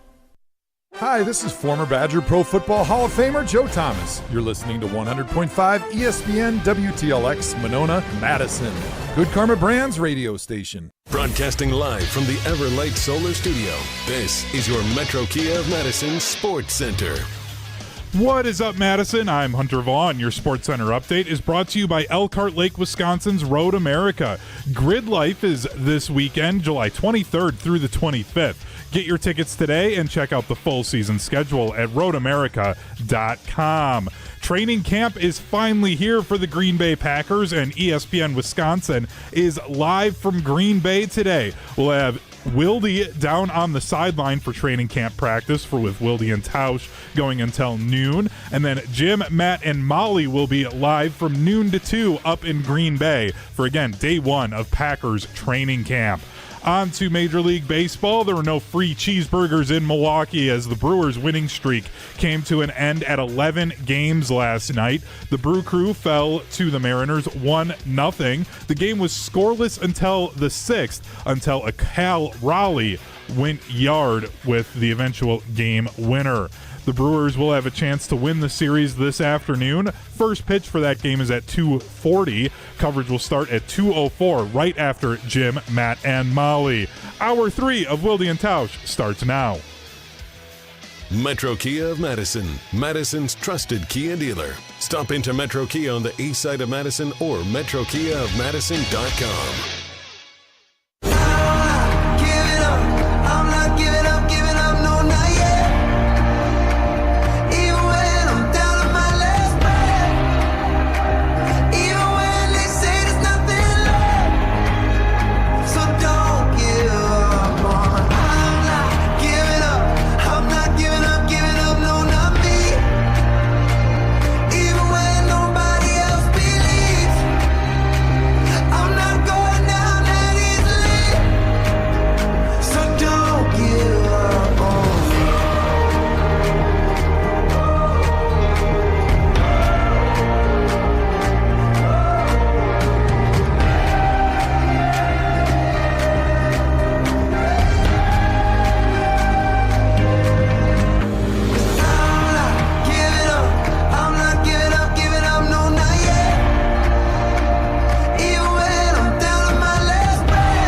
Speaker 12: Hi, this is former Badger Pro Football Hall of Famer Joe Thomas. You're listening to 100.5 ESPN WTLX Monona, Madison. Good Karma Brands radio station.
Speaker 3: Broadcasting live from the Everlight Solar Studio, this is your Metro Kia of Madison Sports Center.
Speaker 12: What is up, Madison? I'm Hunter Vaughn. Your Sports Center update is brought to you by Elkhart Lake, Wisconsin's Road America. Grid Life is this weekend, July 23rd through the 25th. Get your tickets today and check out the full season schedule at roadamerica.com. Training camp is finally here for the Green Bay Packers, and ESPN Wisconsin is live from Green Bay today. We'll have Wilde down on the sideline for training camp practice with Wilde and Tausch going until noon. And then Jim, Matt, and Molly will be live from noon to 2 up in Green Bay for, again, day one of Packers training camp. On to Major League Baseball. There were no free cheeseburgers in Milwaukee as the Brewers' winning streak came to an end at 11 games last night. The Brew Crew fell to the Mariners 1-0. The game was scoreless until the 6th, until a Cal Raleigh went yard with the eventual game winner. The Brewers will have a chance to win the series this afternoon. First pitch for that game is at 2:40. Coverage will start at 2:04, right after Jim, Matt, and Molly. Hour 3 of Wilde and Tausch starts now.
Speaker 3: Metro Kia of Madison, Madison's trusted Kia dealer. Stop into Metro Kia on the east side of Madison or metrokiaofmadison.com.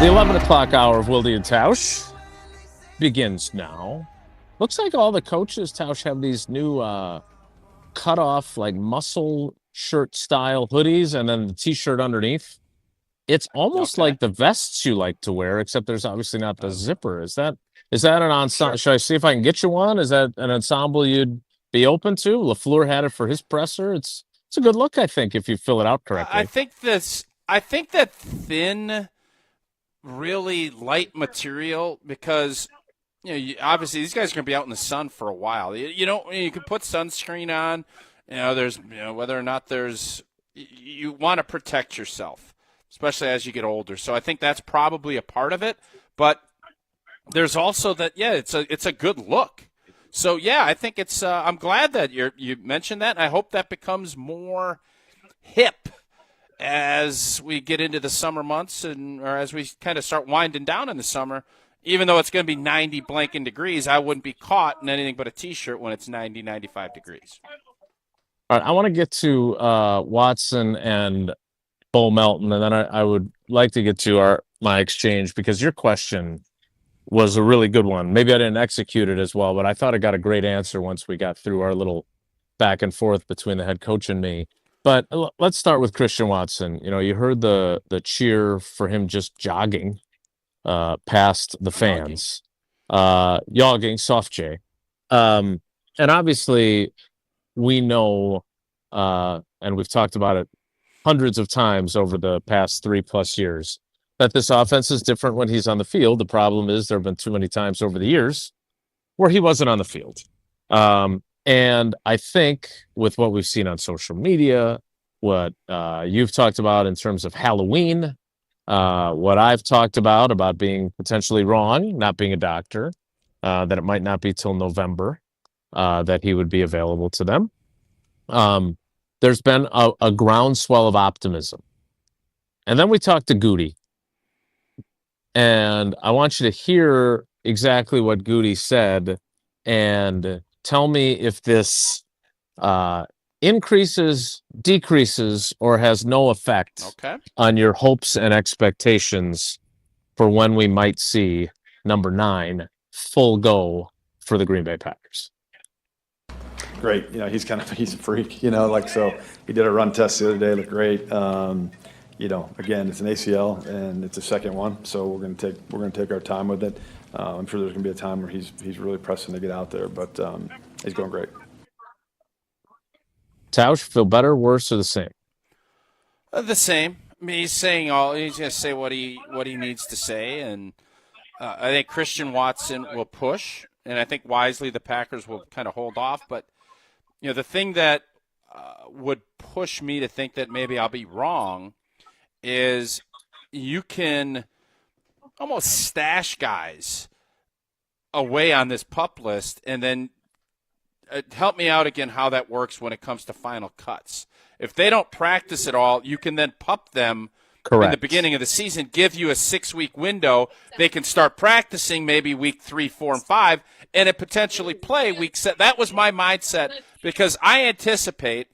Speaker 11: The 11 o'clock hour of Wilde and Tausch begins now. Looks like all the coaches, Tausch, have these new cut-off, like muscle shirt style hoodies and then the T-shirt underneath. It's almost like the vests you like to wear, except there's obviously not the zipper. Is that an ensemble? Should I see if I can get you one? Is that an ensemble you'd be open to? LaFleur had it for his presser. It's a good look, I think, if you fill it out correctly.
Speaker 1: I think that thin, really light material, because obviously these guys are going to be out in the sun for a while. You can put sunscreen on. There's whether or not you want to protect yourself, especially as you get older. So I think that's probably a part of it. But there's also that it's a good look. So I think it's. I'm glad that you mentioned that. And I hope that becomes more hip as we get into the summer months or as we kind of start winding down in the summer. Even though it's going to be 90 blanking degrees, I wouldn't be caught in anything but a T-shirt when it's 90, 95 degrees.
Speaker 11: All right, I want to get to Watson and Bo Melton, and then I would like to get to my exchange, because your question was a really good one. Maybe I didn't execute it as well, but I thought I got a great answer once we got through our little back and forth between the head coach and me. But let's start with Christian Watson. You heard the cheer for him just jogging past the fans. Jogging, soft J. And obviously we know, and we've talked about it hundreds of times over the past 3+ years, that this offense is different when he's on the field. The problem is there have been too many times over the years where he wasn't on the field. And I think with what we've seen on social media, what you've talked about in terms of Halloween, what I've talked about being potentially wrong, not being a doctor, that it might not be till November that he would be available to them. There's been a groundswell of optimism. And then we talked to Goody. And I want you to hear exactly what Goody said and tell me if this increases, decreases, or has no effect on your hopes and expectations for when we might see number 9 full go for the Green Bay Packers.
Speaker 4: Great. He's a freak, so he did a run test the other day, looked great. Again, it's an ACL and it's a second one, so we're going to take our time with it. I'm sure there's going to be a time where he's really pressing to get out there, but he's going great.
Speaker 11: Tausch, feel better, worse, or the same?
Speaker 1: The same. I mean, he's going to say what he needs to say, and I think Christian Watson will push, and I think wisely the Packers will kind of hold off. But the thing that would push me to think that maybe I'll be wrong is you can almost stash guys away on this PUP list, and then help me out again how that works when it comes to final cuts. If they don't practice at all, you can then PUP them in the beginning of the season, give you a 6-week window. They can start practicing maybe week 3, 4, and 5, and it potentially play week 7. That was my mindset, because I anticipate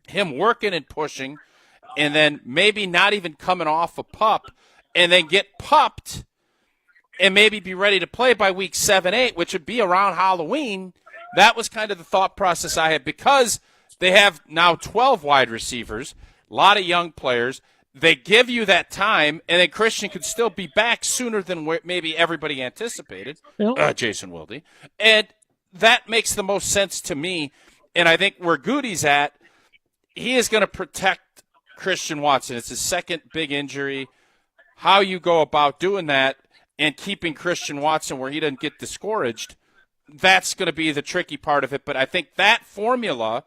Speaker 1: him working and pushing, and then maybe not even coming off a PUP, and then get PUP'd and maybe be ready to play by week 7, 8, which would be around Halloween. That was kind of the thought process I had, because they have now 12 wide receivers, a lot of young players. They give you that time, and then Christian could still be back sooner than maybe everybody anticipated, Jason Wilde. And that makes the most sense to me. And I think where Goody's at, he is going to protect Christian Watson. It's his second big injury. How you go about doing that and keeping Christian Watson where he doesn't get discouraged, that's going to be the tricky part of it. But I think that formula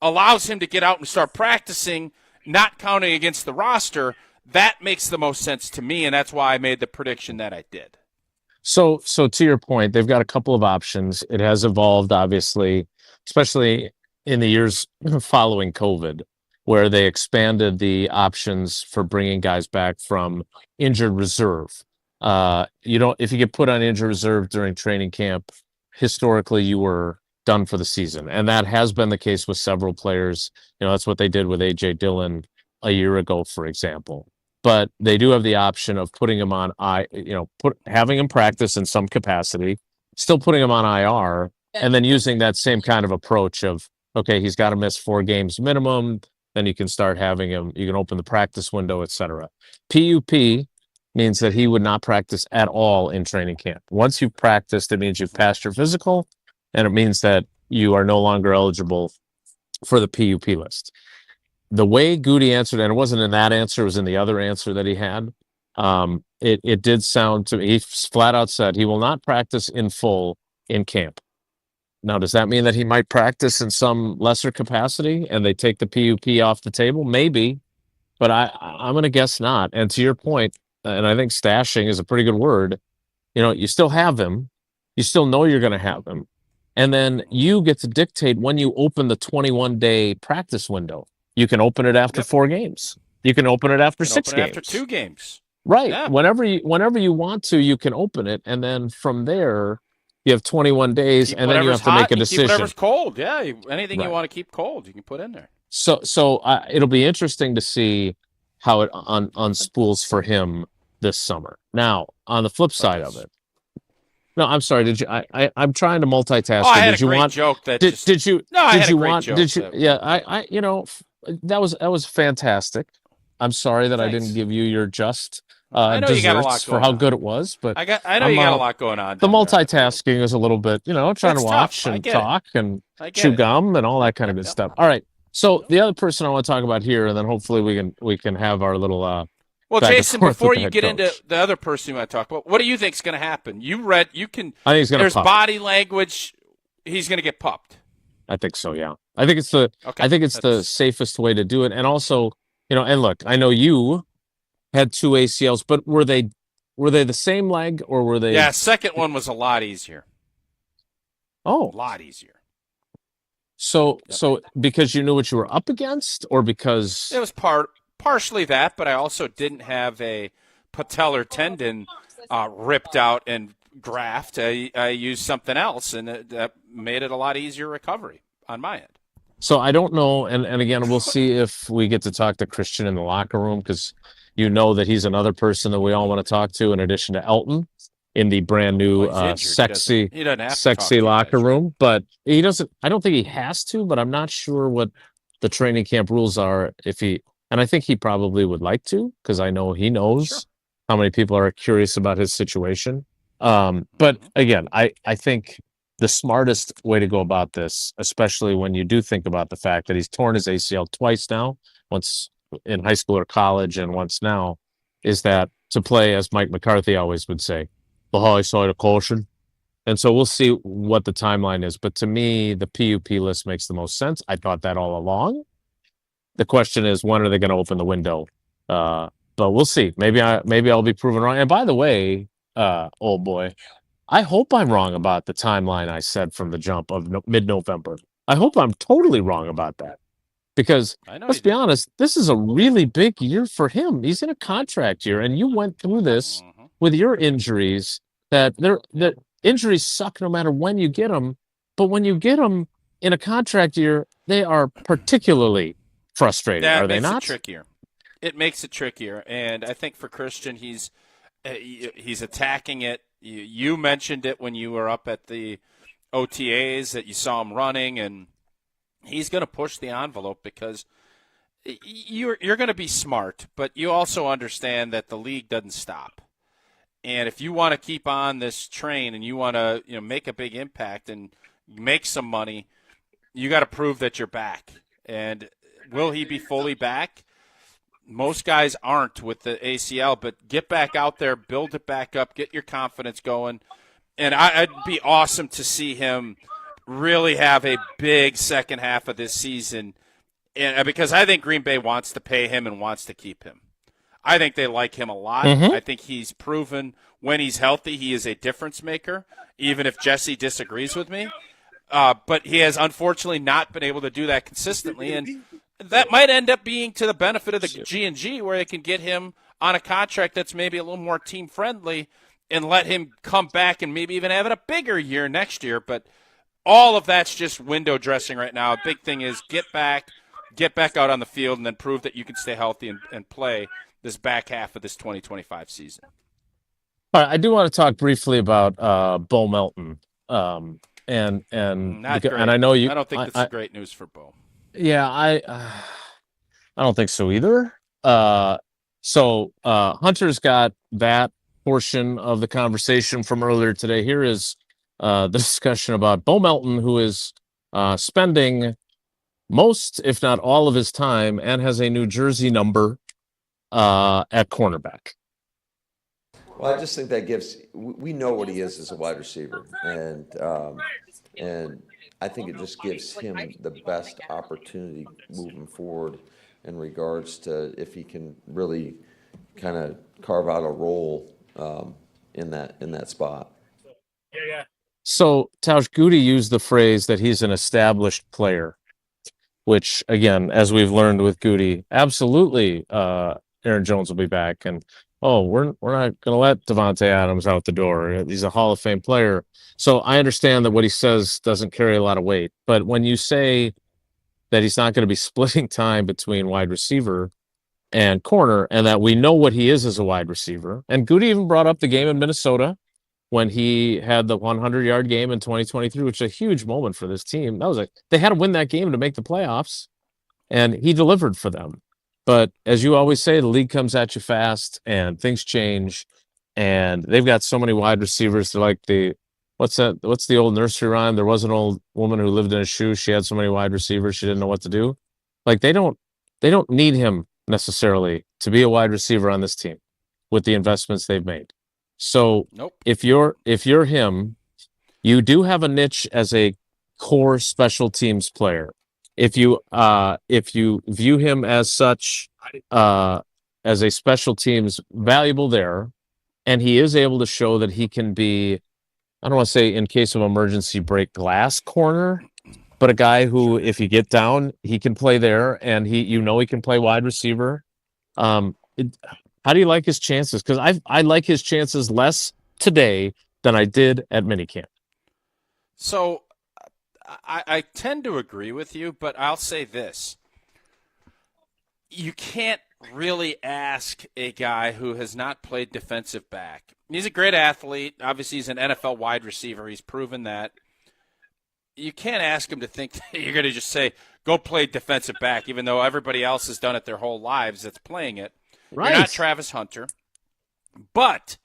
Speaker 1: allows him to get out and start practicing, not counting against the roster. That makes the most sense to me, and that's why I made the prediction that I did.
Speaker 11: So to your point, they've got a couple of options. It has evolved, obviously, especially in the years following COVID, where they expanded the options for bringing guys back from injured reserve. If you get put on injured reserve during training camp, historically you were done for the season. And that has been the case with several players. That's what they did with A.J. Dillon a year ago, for example. but they do have the option of putting him on having him practice in some capacity, still putting him on IR, and then using that same kind of approach of, okay, he's got to miss 4 games minimum, then you can start having him, you can open the practice window, etc. PUP means that he would not practice at all in training camp. Once you've practiced, it means you've passed your physical, and it means that you are no longer eligible for the PUP list. The way Goody answered, and it wasn't in that answer, it was in the other answer that he had, it did sound to me, he flat out said he will not practice in full in camp. Now, does that mean that he might practice in some lesser capacity and they take the PUP off the table? Maybe, but I'm going to guess not. And to your point, and I think stashing is a pretty good word, you still have him. You still know you're going to have him. And then you get to dictate when you open the 21-day practice window. You can open it after 4 games. You can open it after 6 games.
Speaker 1: After 2 games.
Speaker 11: Right.
Speaker 1: Yeah.
Speaker 11: Whenever you want to, you can open it. And then from there, you have 21 days, and then you have to make a decision.
Speaker 1: Keep whatever's cold. Yeah. Anything you
Speaker 11: Right.
Speaker 1: want to keep cold, you can put in there.
Speaker 11: So it'll be interesting to see how it unspools for him this summer. Now, on the flip side of it, no, I'm sorry. Did you? I'm trying to multitask.
Speaker 1: Oh, I had
Speaker 11: did
Speaker 1: a
Speaker 11: you
Speaker 1: great
Speaker 11: want,
Speaker 1: joke that.
Speaker 11: Did you?
Speaker 1: No, I
Speaker 11: did
Speaker 1: had
Speaker 11: you
Speaker 1: a great
Speaker 11: want?
Speaker 1: joke.
Speaker 11: Did you?
Speaker 1: That,
Speaker 11: Yeah, that was fantastic. I'm sorry that I
Speaker 1: Thanks.
Speaker 11: didn't give you your just
Speaker 1: I know you got a lot
Speaker 11: desserts for
Speaker 1: going
Speaker 11: how
Speaker 1: on.
Speaker 11: good it was, but
Speaker 1: I know you got a lot going on.
Speaker 11: The
Speaker 1: down there.
Speaker 11: multitasking is a little bit, trying
Speaker 1: It's
Speaker 11: to
Speaker 1: tough.
Speaker 11: watch
Speaker 1: I
Speaker 11: and
Speaker 1: get it.
Speaker 11: talk and
Speaker 1: I get
Speaker 11: chew
Speaker 1: it.
Speaker 11: gum and all that kind of good stuff. All right. So the other person I want to talk about here, and then hopefully we can have our little
Speaker 1: Well,
Speaker 11: back and
Speaker 1: Jason,
Speaker 11: forth
Speaker 1: before
Speaker 11: with the
Speaker 1: you
Speaker 11: head
Speaker 1: get
Speaker 11: coach.
Speaker 1: into the other person you want to talk about, what do you think is going to happen? You
Speaker 11: I think he's going to
Speaker 1: There's
Speaker 11: pup.
Speaker 1: body language. He's going to get pupped.
Speaker 11: I think so, yeah. I think it's the safest way to do it. And also, and look, I know you had 2 ACLs, but were they the same leg or were they?
Speaker 1: Yeah, second one was a lot easier.
Speaker 11: Oh.
Speaker 1: A lot easier.
Speaker 11: So because you knew what you were up against, or because
Speaker 1: It was partially that, but I also didn't have a patellar tendon ripped out and graft. I used something else, and that made it a lot easier recovery on my end.
Speaker 11: So I don't know, and again, we'll see if we get to talk to Christian in the locker room, because that he's another person that we all want to talk to, in addition to Elton, in the brand new sexy
Speaker 1: He doesn't have to talk to you
Speaker 11: locker room. But he doesn't. I don't think he has to, but I'm not sure what the training camp rules are. And I think he probably would like to, because I know he knows how many people are curious about his situation. But again, I think the smartest way to go about this, especially when you do think about the fact that he's torn his ACL twice now, once in high school or college and once now, is that to play, as Mike McCarthy always would say, the high side of caution. And so we'll see what the timeline is. But to me, the PUP list makes the most sense. I thought that all along. The question is, when are they going to open the window? But we'll see. Maybe I'll be proven wrong. And by the way, old boy, I hope I'm wrong about the timeline I said from the jump of mid-November. I hope I'm totally wrong about that. Because let's be honest, this is a really big year for him. He's in a contract year, and you went through this with your injuries. That injuries suck no matter when you get them, but when you get them in a contract year, they are particularly frustrating. Are they not?
Speaker 1: It makes it trickier, and I think for Christian, he's attacking it. You mentioned it when you were up at the OTAs that you saw him running, and he's going to push the envelope because you're going to be smart, but you also understand that the league doesn't stop. And if you want to keep on this train and you want to make a big impact and make some money, you got to prove that you're back. And will he be fully back? Most guys aren't with the ACL, but get back out there, build it back up, get your confidence going. And it'd be awesome to see him really have a big second half of this season, and because I think Green Bay wants to pay him and wants to keep him. I think they like him a lot. I think he's proven when he's healthy he is a difference maker, even if Jesse disagrees with me. But he has unfortunately not been able to do that consistently, and that might end up being to the benefit of the G&G, where they can get him on a contract that's maybe a little more team-friendly and let him come back and maybe even have a bigger year next year. But all of that's just window dressing right now. A big thing is get back out on the field, and then prove that you can stay healthy and play this back half of this 2025 season.
Speaker 11: All right, I do want to talk briefly about Bo Melton. And
Speaker 1: Not great.
Speaker 11: I know you.
Speaker 1: I don't think that's great news for Bo.
Speaker 11: Yeah, I don't think so either. So Hunter's got that portion of the conversation from earlier today. Here is the discussion about Bo Melton, who is spending most, if not all, of his time and has a New Jersey number at cornerback.
Speaker 7: Well, I just think that we know what he is as a wide receiver, and I think it just gives him the best opportunity moving forward in regards to if he can really kind of carve out a role in that spot.
Speaker 11: So Tausch, Goody used the phrase that he's an established player, which again, as we've learned with Goody, absolutely Aaron Jones will be back, and we're not going to let Devontae Adams out the door. He's a Hall of Fame player. So I understand that what he says doesn't carry a lot of weight, but when you say that he's not going to be splitting time between wide receiver and corner, and that we know what he is as a wide receiver, and Goody even brought up the game in Minnesota when he had the 100-yard game in 2023, which is a huge moment for this team. They had to win that game to make the playoffs, and he delivered for them. But as you always say, the league comes at you fast and things change, and they've got so many wide receivers. They're like what's the old nursery rhyme? There was an old woman who lived in a shoe. She had so many wide receivers, she didn't know what to do. Like they don't need him necessarily to be a wide receiver on this team with the investments they've made. So if you're him, you do have a niche as a core special teams player. If you view him as such, as a special teams valuable there, and he is able to show that he can be, I don't want to say in case of emergency break glass corner, but a guy who, if you get down, he can play there, and he can play wide receiver. How do you like his chances? Because I like his chances less today than I did at minicamp.
Speaker 1: So I tend to agree with you, but I'll say this. You can't really ask a guy who has not played defensive back. He's a great athlete. Obviously, he's an NFL wide receiver. He's proven that. You can't ask him to think that you're going to just say, go play defensive back, even though everybody else has done it their whole lives that's playing it. Right. You're not Travis Hunter. But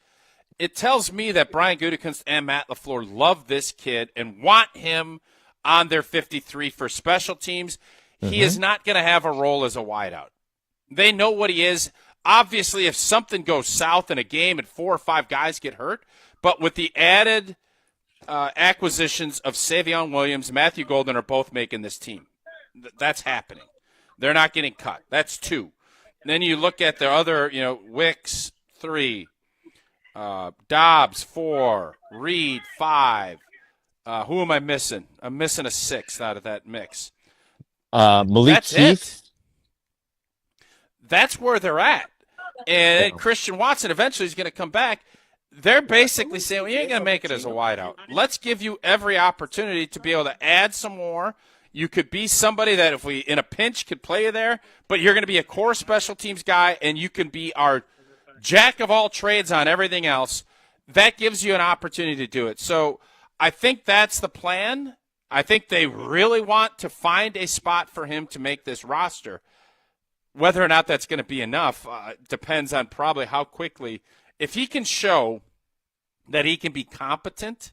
Speaker 1: it tells me that Brian Gutekunst and Matt LaFleur love this kid and want him on their 53 for special teams. He is not going to have a role as a wideout. They know what he is. Obviously, if something goes south in a game and 4 or 5 guys get hurt, but with the added acquisitions of Savion Williams, Matthew Golden are both making this team. That's happening. They're not getting cut. That's 2. And then you look at the other, Wicks, 3, Dobbs, 4, Reed, 5. Who am I missing? I'm missing a 6th out of that mix.
Speaker 11: Malik Keith.
Speaker 1: That's where they're at. And Christian Watson eventually is going to come back. They're basically saying, well, you ain't going to make it as a wideout. Let's give you every opportunity to be able to add some more. You could be somebody that if we, in a pinch, could play you there, but you're going to be a core special teams guy, and you can be our jack of all trades on everything else. That gives you an opportunity to do it. So I think that's the plan. I think they really want to find a spot for him to make this roster. Whether or not that's going to be enough depends on probably how quickly. If he can show that he can be competent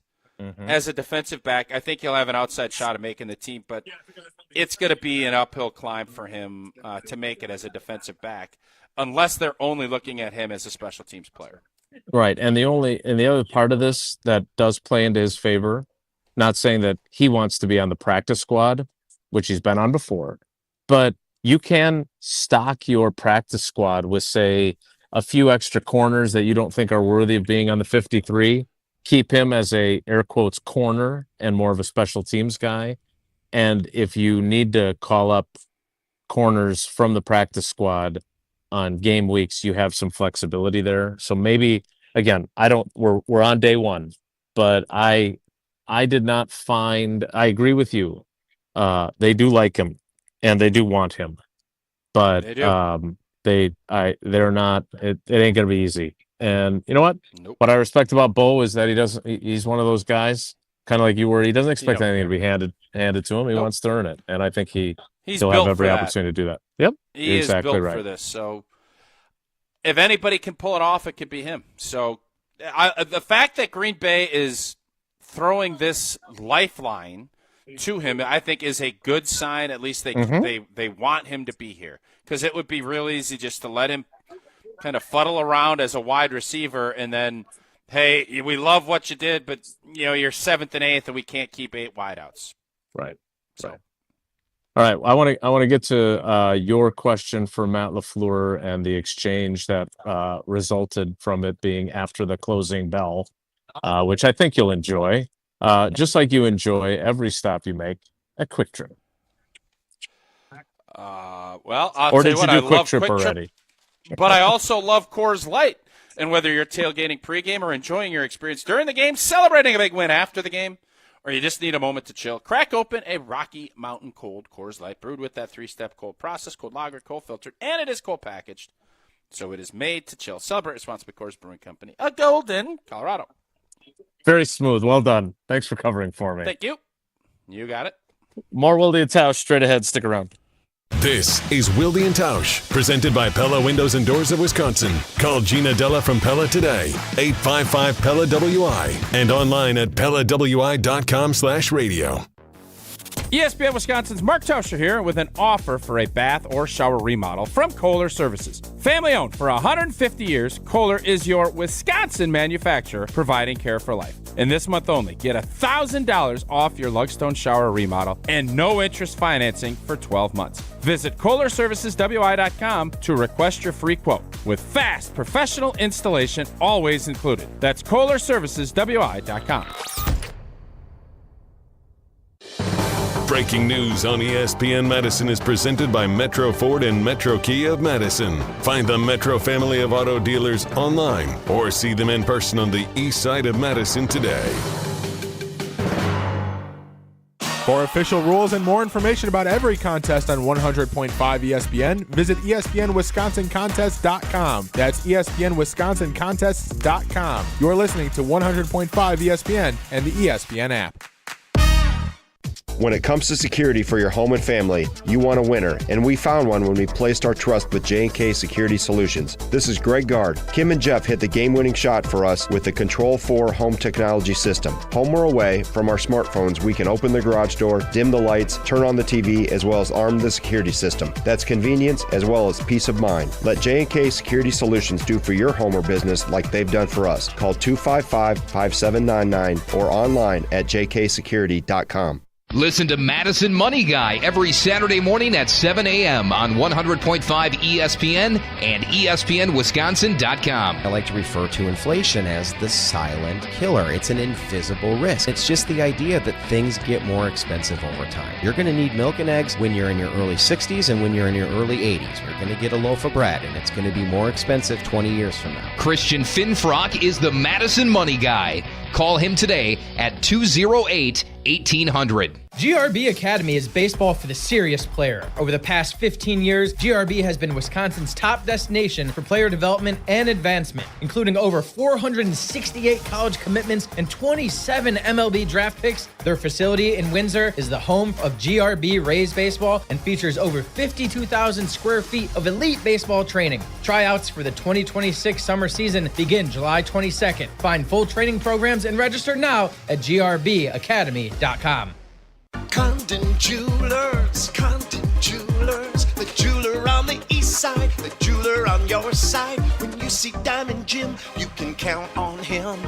Speaker 1: as a defensive back, I think he'll have an outside shot of making the team. But it's going to be an uphill climb for him to make it as a defensive back, unless they're only looking at him as a special teams player.
Speaker 11: Right, and the other part of this that does play into his favor, not saying that he wants to be on the practice squad, which he's been on before, but you can stock your practice squad with, say, a few extra corners that you don't think are worthy of being on the 53. Keep him as a, air quotes, corner and more of a special teams guy. And if you need to call up corners from the practice squad on game weeks, you have some flexibility there. So maybe, again, we're on day 1, but I did not find, I agree with you. They do like him and they do want him, but they're not. It ain't gonna be easy. And you know what?
Speaker 1: Nope.
Speaker 11: What I respect about Bo is that he's one of those guys, kind of like you were. He doesn't expect anything to be handed to him. He wants to earn it, and I think he'll have every opportunity to do that. Yep,
Speaker 1: he
Speaker 11: exactly
Speaker 1: is built
Speaker 11: right.
Speaker 1: for this. So if anybody can pull it off, it could be him. So the fact that Green Bay is throwing this lifeline to him, I think, is a good sign. At least they want him to be here, because it would be real easy just to let him kind of fuddle around as a wide receiver, and then, hey, we love what you did, but you're 7th and 8th, and we can't keep 8 wideouts.
Speaker 11: Right. So, all right, I want to get to your question for Matt LaFleur and the exchange that resulted from it being after the closing bell, which I think you'll enjoy, just like you enjoy every stop you make at Quick Trip.
Speaker 1: Well, I'll
Speaker 11: or
Speaker 1: tell
Speaker 11: did
Speaker 1: you what,
Speaker 11: you do
Speaker 1: I
Speaker 11: Quick
Speaker 1: love
Speaker 11: Trip
Speaker 1: Quick Trip
Speaker 11: already?
Speaker 1: But I also love Coors Light. And whether you're tailgating pregame or enjoying your experience during the game, celebrating a big win after the game, or you just need a moment to chill, crack open a Rocky Mountain Cold Coors Light, brewed with that 3-step cold process, cold lagered, cold filtered, and it is cold packaged. So it is made to chill. Celebrate responsibly, Coors Brewing Company, a Golden, Colorado.
Speaker 11: Very smooth. Well done. Thanks for covering for me.
Speaker 1: Thank you. You got it.
Speaker 11: More Wilde and Tausch straight ahead. Stick around.
Speaker 3: This is Wilde and Tausch, presented by Pella Windows and Doors of Wisconsin. Call Gina Della from Pella today, 855-PELLA-WI, and online at PellaWI.com/radio.
Speaker 5: ESPN Wisconsin's Mark Tauscher here with an offer for a bath or shower remodel from Kohler Services. Family owned for 150 years, Kohler is your Wisconsin manufacturer providing care for life. And this month only, get $1,000 off your Lugstone shower remodel and no interest financing for 12 months. Visit KohlerServicesWI.com to request your free quote with fast professional installation always included. That's KohlerServicesWI.com.
Speaker 3: Breaking news on ESPN Madison is presented by Metro Ford and Metro Kia of Madison. Find the Metro family of auto dealers online or see them in person on the east side of Madison today.
Speaker 6: For official rules and more information about every contest on 100.5 ESPN, visit ESPNWisconsinContests.com. That's ESPNWisconsinContests.com. You're listening to 100.5 ESPN and the ESPN app.
Speaker 8: When it comes to security for your home and family, you want a winner, and we found one when we placed our trust with J&K Security Solutions. This is Greg Gard. Kim and Jeff hit the game-winning shot for us with the Control 4 home technology system. Home or away, from our smartphones, we can open the garage door, dim the lights, turn on the TV, as well as arm the security system. That's convenience as well as peace of mind. Let J&K Security Solutions do for your home or business like they've done for us. Call 255-5799 or online at jksecurity.com.
Speaker 23: Listen to Madison Money Guy every Saturday morning at 7 a.m. on 100.5 ESPN and ESPNWisconsin.com.
Speaker 24: I like to refer to inflation as the silent killer. It's an invisible risk. It's just the idea that things get more expensive over time. You're going to need milk and eggs when you're in your early 60s and when you're in your early 80s. You're going to get a loaf of bread, and it's going to be more expensive 20 years from now.
Speaker 23: Christian Finfrock is the Madison Money Guy. Call him today at 208-1800.
Speaker 20: GRB Academy is baseball for the serious player. Over the past 15 years, GRB has been Wisconsin's top destination for player development and advancement, including over 468 college commitments and 27 MLB draft picks. Their facility in Windsor is the home of GRB Rays baseball and features over 52,000 square feet of elite baseball training. Tryouts for the 2026 summer season begin July 22nd. Find full training programs and register now at grbacademy.com.
Speaker 22: Condon Jewelers, the jeweler on the east side, the jeweler on your side. When you see Diamond Jim, you can count on him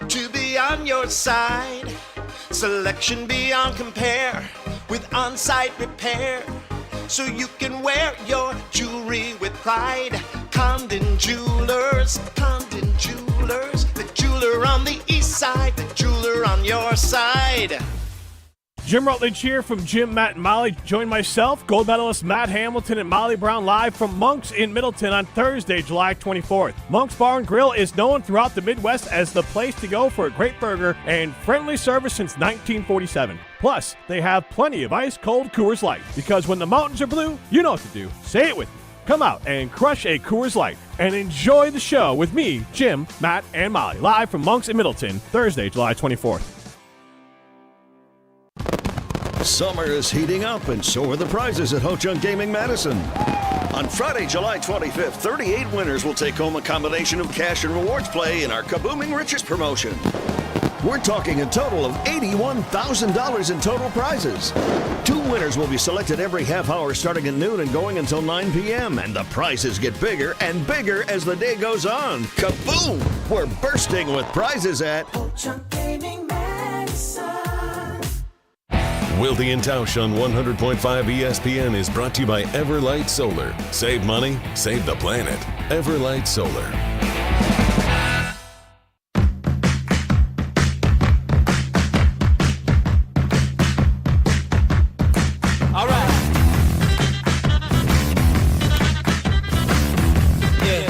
Speaker 22: to be on your side. Selection beyond compare with on-site repair, so you can wear your jewelry with pride. Condon Jewelers, the jeweler on the east side, the jeweler on your side.
Speaker 25: Jim Rutledge here from Jim, Matt, and Molly. Join myself, gold medalist Matt Hamilton, and Molly Brown live from Monk's in Middleton on Thursday, July 24th. Monk's Bar and Grill is known throughout the Midwest as the place to go for a great burger and friendly service since 1947. Plus, they have plenty of ice-cold Coors Light, because when the mountains are blue, you know what to do. Say it with me. Come out and crush a Coors Light and enjoy the show with me, Jim, Matt, and Molly, live from Monks in Middleton, Thursday, July 24th.
Speaker 2: Summer is heating up, and so are the prizes at Ho-Chunk Gaming Madison. On Friday, July 25th, 38 winners will take home a combination of cash and rewards play in our Kabooming Riches promotion. We're talking a total of $81,000 in total prizes. 2 winners will be selected every half hour starting at noon and going until 9 p.m. And the prizes get bigger and bigger as the day goes on. Kaboom! We're bursting with prizes at
Speaker 22: Ho-Chunk Gaming Madison.
Speaker 3: Wilde and Tausch on 100.5 ESPN is brought to you by Everlight Solar. Save money, save the planet. Everlight Solar.
Speaker 22: All right. Yeah.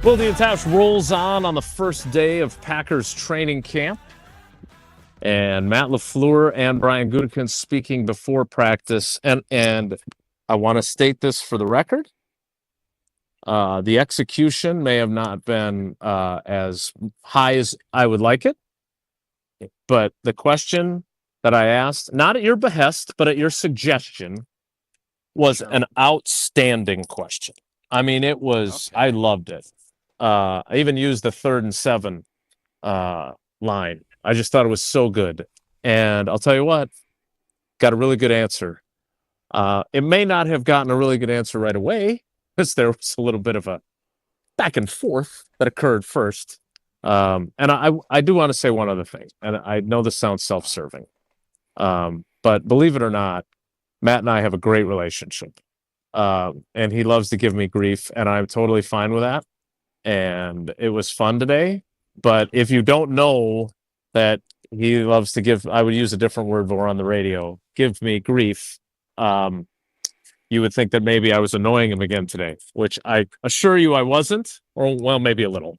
Speaker 11: Wilde and Tausch rolls on the first day of Packers training camp. And Matt LaFleur and Brian Gutekunst speaking before practice. And I want to state this for the record. The execution may have not been as high as I would like it. But the question that I asked, not at your behest, but at your suggestion, was an outstanding question. I mean, it was, I loved it. I even used the 3rd and 7 line. I just thought it was so good. And I'll tell you what, got a really good answer. It may not have gotten a really good answer right away, because there was a little bit of a back and forth that occurred first. And I do want to say one other thing, and I know this sounds self-serving, but believe it or not, Matt and I have a great relationship. And he loves to give me grief, and I'm totally fine with that. And it was fun today. But if you don't know that he loves to give, I would use a different word, but we're on the radio, give me grief, you would think that maybe I was annoying him again today, which I assure you I wasn't, or well, maybe a little.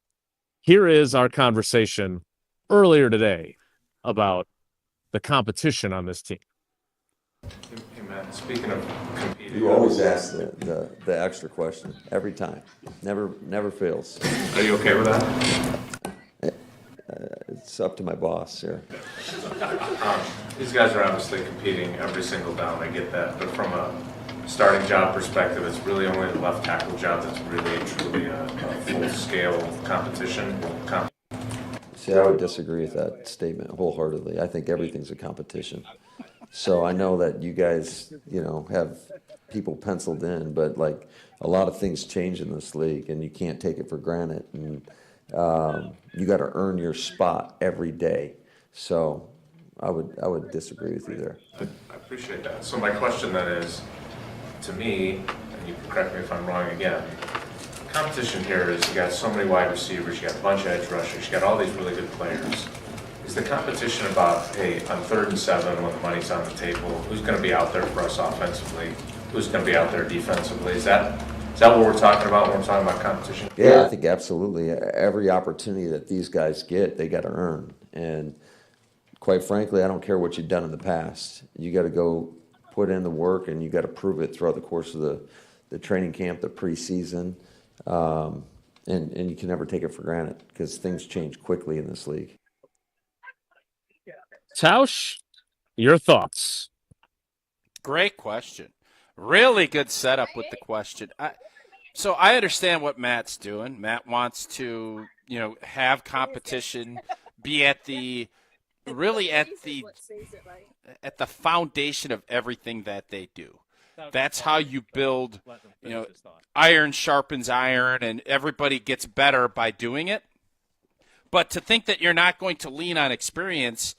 Speaker 11: Here is our conversation earlier today about the competition on this team.
Speaker 9: Hey, Matt, speaking of competing...
Speaker 7: You always ask the extra question every time. Never fails.
Speaker 9: Are you okay with that?
Speaker 7: It's up to my boss here.
Speaker 9: These guys are obviously competing every single down. I get that. But from a starting job perspective, it's really only the left tackle job that's really and truly a full-scale competition.
Speaker 7: See, I would disagree with that statement wholeheartedly. I think everything's a competition. So I know that you guys, have people penciled in, but like a lot of things change in this league, and you can't take it for granted. And you got to earn your spot every day. So I would disagree with you there.
Speaker 9: I appreciate that. So my question then is, to me, and you can correct me if I'm wrong again, the competition here is you got so many wide receivers, you got a bunch of edge rushers, you got all these really good players. Is the competition about, hey, on 3rd and 7 when the money's on the table, who's going to be out there for us offensively? Who's going to be out there defensively? Is that what we're talking about when we're talking about competition?
Speaker 7: Yeah, I think absolutely. Every opportunity that these guys get, they got to earn. And quite frankly, I don't care what you've done in the past. You got to go put in the work, and you got to prove it throughout the course of the training camp, the preseason. And you can never take it for granted because things change quickly in this league.
Speaker 11: Tausch, your thoughts?
Speaker 1: Great question. Really good setup with the question. So I understand what Matt's doing. Matt wants to, have competition, be at the foundation of everything that they do. That's how you build, iron sharpens iron, and everybody gets better by doing it. But to think that you're not going to lean on experience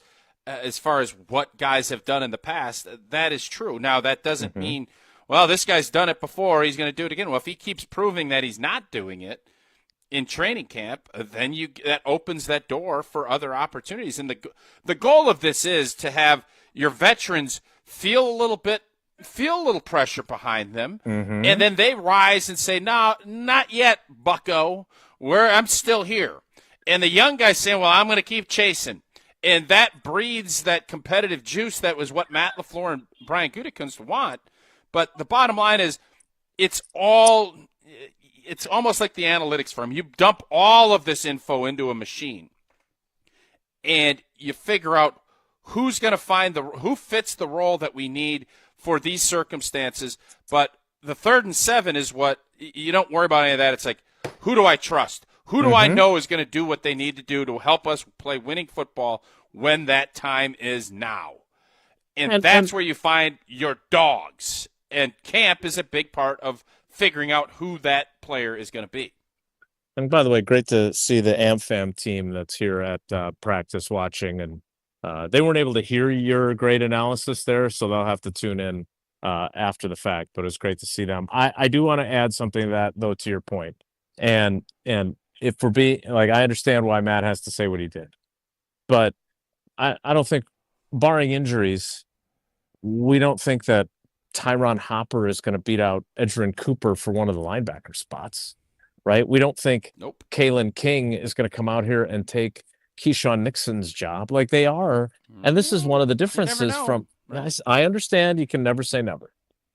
Speaker 1: as far as what guys have done in the past, that is true. Now, that doesn't mean, well, this guy's done it before, he's going to do it again. Well, if he keeps proving that he's not doing it in training camp, then that opens that door for other opportunities. And the goal of this is to have your veterans feel a little bit feel a little pressure behind them,
Speaker 10: Mhm.
Speaker 1: and then they rise and say, "No, not yet, bucko. I'm still here." And the young guys saying, "Well, I'm going to keep chasing." And that breeds that competitive juice that was what Matt LaFleur and Brian Gutekunst want. But the bottom line is it's almost like the analytics firm. You dump all of this info into a machine, and you figure out who's going to find who fits the role that we need for these circumstances. But the 3rd and 7 is what you don't worry about any of that. It's like, who do I trust? Who do I know is going to do what they need to do to help us play winning football when that time is now? And that's where you find your dogs. And camp is a big part of figuring out who that player is going to be.
Speaker 10: And by the way, great to see the AmFam team that's here at practice watching. And they weren't able to hear your great analysis there, so they'll have to tune in after the fact. But it's great to see them. I do want to add something to that, though, to your point. And if we're being like, I understand why Matt has to say what he did, but I don't think, barring injuries, we don't think that Tyron Hopper is going to beat out Edgerrin Cooper for one of the linebacker spots, right? We don't think Kalen King is going to come out here and take Keyshawn Nixon's job like they are. And this is one of the differences from, I understand you can never say never,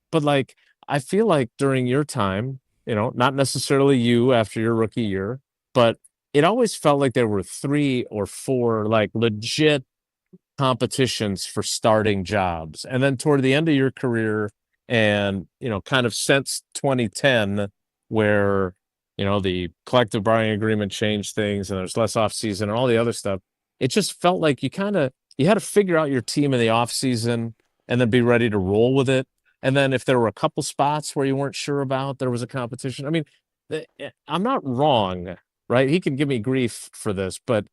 Speaker 10: but like, I feel like during your time, not necessarily you after your rookie year, but it always felt like there were 3 or 4 like legit competitions for starting jobs. And then toward the end of your career and, kind of since 2010, where, the collective bargaining agreement changed things and there's less off season and all the other stuff, it just felt like you had to figure out your team in the off season and then be ready to roll with it. And then if there were a couple spots where you weren't sure about, there was a competition. I mean, I'm not wrong, right? He can give me grief for this, but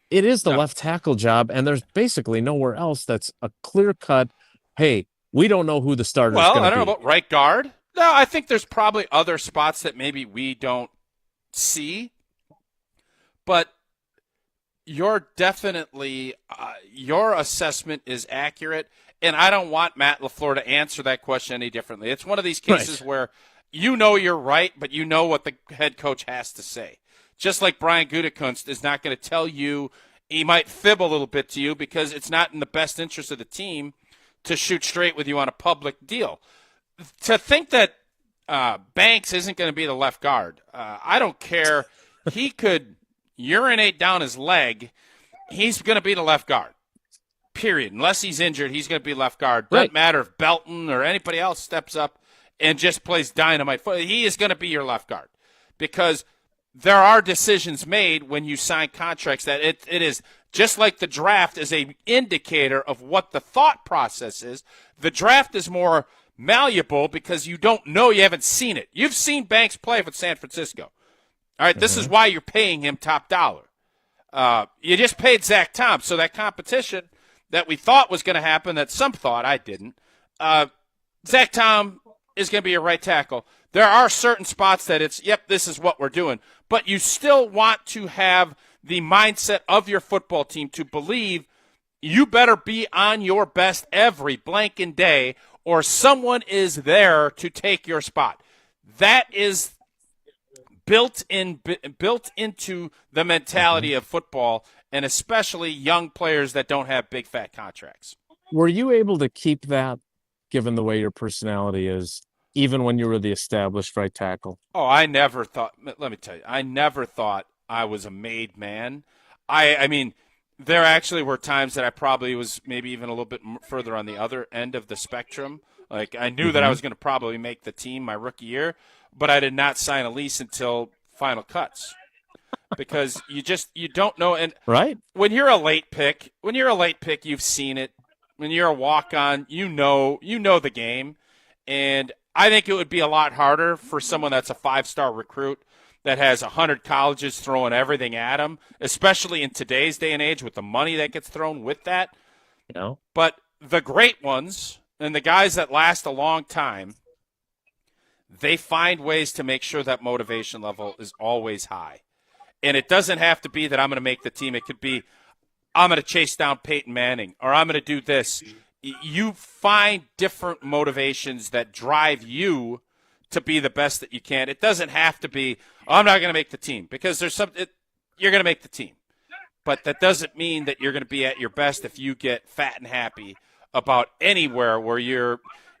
Speaker 10: it is the left tackle job, and there's basically nowhere else that's a clear-cut, hey, we don't know who the starter is going to be.
Speaker 1: Well, I don't know about right guard. No, I think there's probably other spots that maybe we don't see, but you're definitely your assessment is accurate, and I don't want Matt LaFleur to answer that question any differently. It's one of these cases where you're right, but you know what the head coach has to say. Just like Brian Gutekunst is not going to tell you, he might fib a little bit to you because it's not in the best interest of the team to shoot straight with you on a public deal. To think that Banks isn't going to be the left guard, I don't care. He could urinate down his leg. He's going to be the left guard, period. Unless he's injured, he's going to be left guard. Doesn't matter if Belton or anybody else steps up and just plays dynamite. He is going to be your left guard because there are decisions made when you sign contracts that it is just like the draft is an indicator of what the thought process is. The draft is more malleable because you don't know, you haven't seen it. You've seen Banks play with San Francisco. All right, this is why you're paying him top dollar. You just paid Zach Tom, so that competition that we thought was going to happen, that some thought, I didn't, Zach Tom is going to be your right tackle. There are certain spots that it's, this is what we're doing. But you still want to have the mindset of your football team to believe you better be on your best every blanking day or someone is there to take your spot. That is built into the mentality of football, and especially young players that don't have big, fat contracts.
Speaker 10: Were you able to keep that, given the way your personality is, even when you were the established right tackle?
Speaker 1: Oh, I never thought – let me tell you, I never thought I was a made man. I mean, there actually were times that I probably was maybe even a little bit further on the other end of the spectrum. Like, I knew that I was going to probably make the team my rookie year, but I did not sign a lease until final cuts because you don't know. And when you're a late pick, you've seen it. When you're a walk-on, you know the game. And I think it would be a lot harder for someone that's a 5-star recruit that has 100 colleges throwing everything at him, especially in today's day and age with the money that gets thrown with that. But the great ones and the guys that last a long time, they find ways to make sure that motivation level is always high. And it doesn't have to be that I'm going to make the team. It could be I'm going to chase down Peyton Manning or I'm going to do this. you find different motivations that drive you to be the best that you can. It doesn't have to be, I'm not going to make the team, because you're going to make the team. But that doesn't mean that you're going to be at your best if you get fat and happy about anywhere where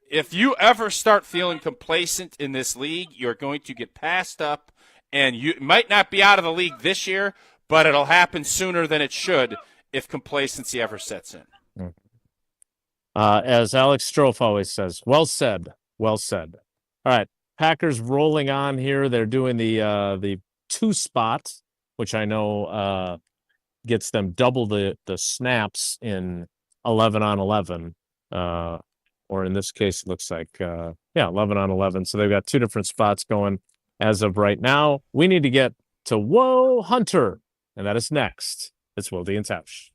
Speaker 1: if you ever start feeling complacent in this league, you're going to get passed up, and you might not be out of the league this year, but it'll happen sooner than it should if complacency ever sets in.
Speaker 10: As Alex Strofe always says, well said, well said. All right, Packers rolling on here. They're doing the 2 spot, which I know gets them double the snaps in 11 on 11. Or in this case, it looks like, 11 on 11. So they've got 2 different spots going as of right now. We need to get to Whoa Hunter, and that is next. It's Wilde and Tausch.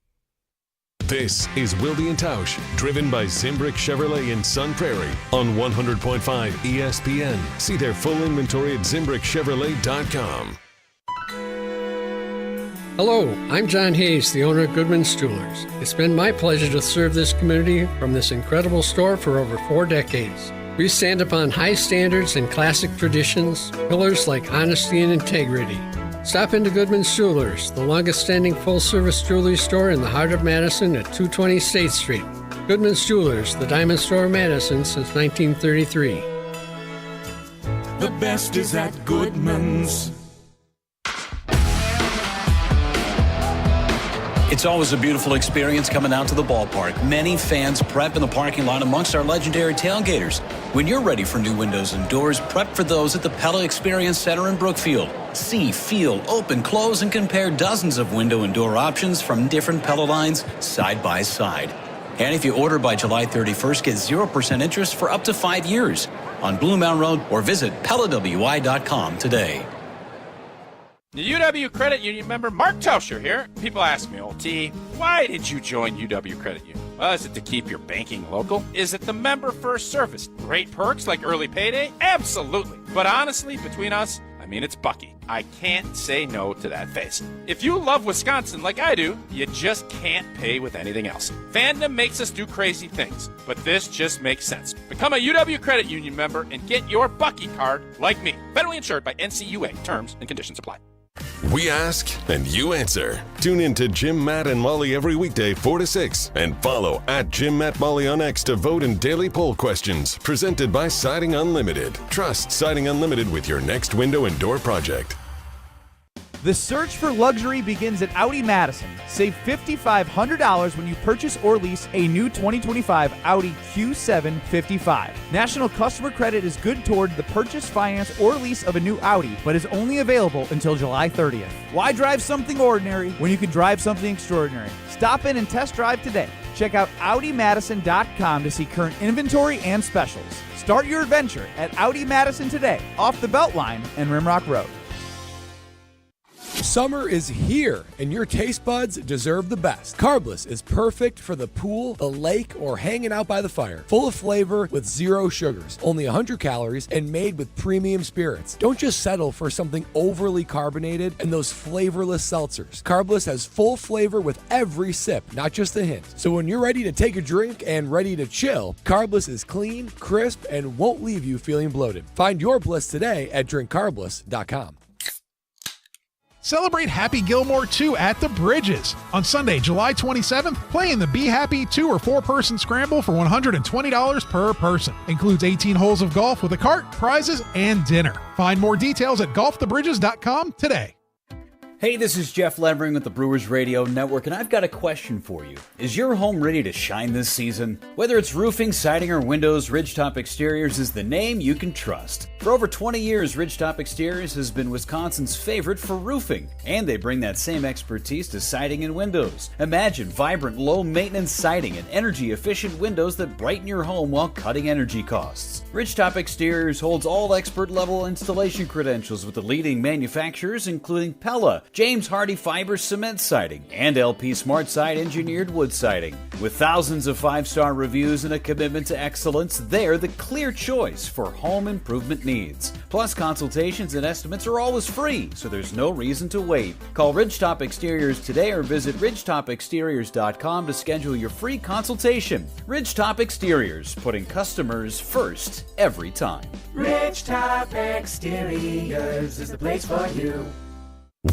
Speaker 3: This is Wilde and Tausch, driven by Zimbrick Chevrolet in Sun Prairie on 100.5 ESPN. See their full inventory at ZimbrickChevrolet.com.
Speaker 13: Hello, I'm John Hayes, the owner of Goodman's Jewelers. It's been my pleasure to serve this community from this incredible store for over 4 decades. We stand upon high standards and classic traditions, pillars like honesty and integrity. Stop into Goodman's Jewelers, the longest-standing full-service jewelry store in the heart of Madison at 220 State Street. Goodman's Jewelers, the diamond store of Madison since 1933.
Speaker 14: The best is at Goodman's.
Speaker 15: It's always a beautiful experience coming out to the ballpark. Many fans prep in the parking lot amongst our legendary tailgaters. When you're ready for new windows and doors, prep for those at the Pella Experience Center in Brookfield. See, feel, open, close, and compare dozens of window and door options from different Pella lines side by side. And if you order by July 31st, get 0% interest for up to 5 years on Blue Mountain Road, or visit PellaWI.com today.
Speaker 1: The UW Credit Union member Mark Tauscher here. People ask me, T, why did you join UW Credit Union? Well, is it to keep your banking local? Is it the member first service? Great perks like early payday? Absolutely. But honestly, between us, it's Bucky. I can't say no to that face. If you love Wisconsin like I do, you just can't pay with anything else. Fandom makes us do crazy things, but this just makes sense. Become a UW Credit Union member and get your Bucky card like me. Federally insured by NCUA. Terms and conditions apply.
Speaker 3: We ask and you answer. Tune in to Jim, Matt, and Molly every weekday 4 to 6. And follow at Jim, Matt, Molly on X to vote in daily poll questions. Presented by Siding Unlimited. Trust Siding Unlimited with your next window and door project.
Speaker 16: The search for luxury begins at Audi Madison. Save $5,500 when you purchase or lease a new 2025 Audi Q7 55. National customer credit is good toward the purchase, finance, or lease of a new Audi, but is only available until July 30th. Why drive something ordinary when you can drive something extraordinary? Stop in and test drive today. Check out AudiMadison.com to see current inventory and specials. Start your adventure at Audi Madison today, off the Beltline and Rimrock Road.
Speaker 17: Summer is here, and your taste buds deserve the best. Carbless is perfect for the pool, the lake, or hanging out by the fire. Full of flavor with 0 sugars, only 100 calories, and made with premium spirits. Don't just settle for something overly carbonated and those flavorless seltzers. Carbless has full flavor with every sip, not just a hint. So when you're ready to take a drink and ready to chill, Carbless is clean, crisp, and won't leave you feeling bloated. Find your bliss today at drinkcarbless.com.
Speaker 26: Celebrate Happy Gilmore 2 at the Bridges. On Sunday, July 27th, play in the Be Happy 2 or 4-person scramble for $120 per person. Includes 18 holes of golf with a cart, prizes, and dinner. Find more details at golfthebridges.com today.
Speaker 27: Hey, this is Jeff Levering with the Brewers Radio Network, and I've got a question for you. Is your home ready to shine this season? Whether it's roofing, siding, or windows, Ridgetop Exteriors is the name you can trust. For over 20 years, Ridgetop Exteriors has been Wisconsin's favorite for roofing, and they bring that same expertise to siding and windows. Imagine vibrant, low-maintenance siding and energy-efficient windows that brighten your home while cutting energy costs. Ridgetop Exteriors holds all expert-level installation credentials with the leading manufacturers, including Pella, James Hardy Fiber Cement Siding, and LP Smart Side Engineered Wood Siding. With thousands of 5-star reviews and a commitment to excellence, they're the clear choice for home improvement needs. Plus, consultations and estimates are always free, so there's no reason to wait. Call Ridgetop Exteriors today or visit ridgetopexteriors.com to schedule your free consultation. Ridgetop Exteriors, putting customers first every time.
Speaker 14: Ridgetop Exteriors is the place for you.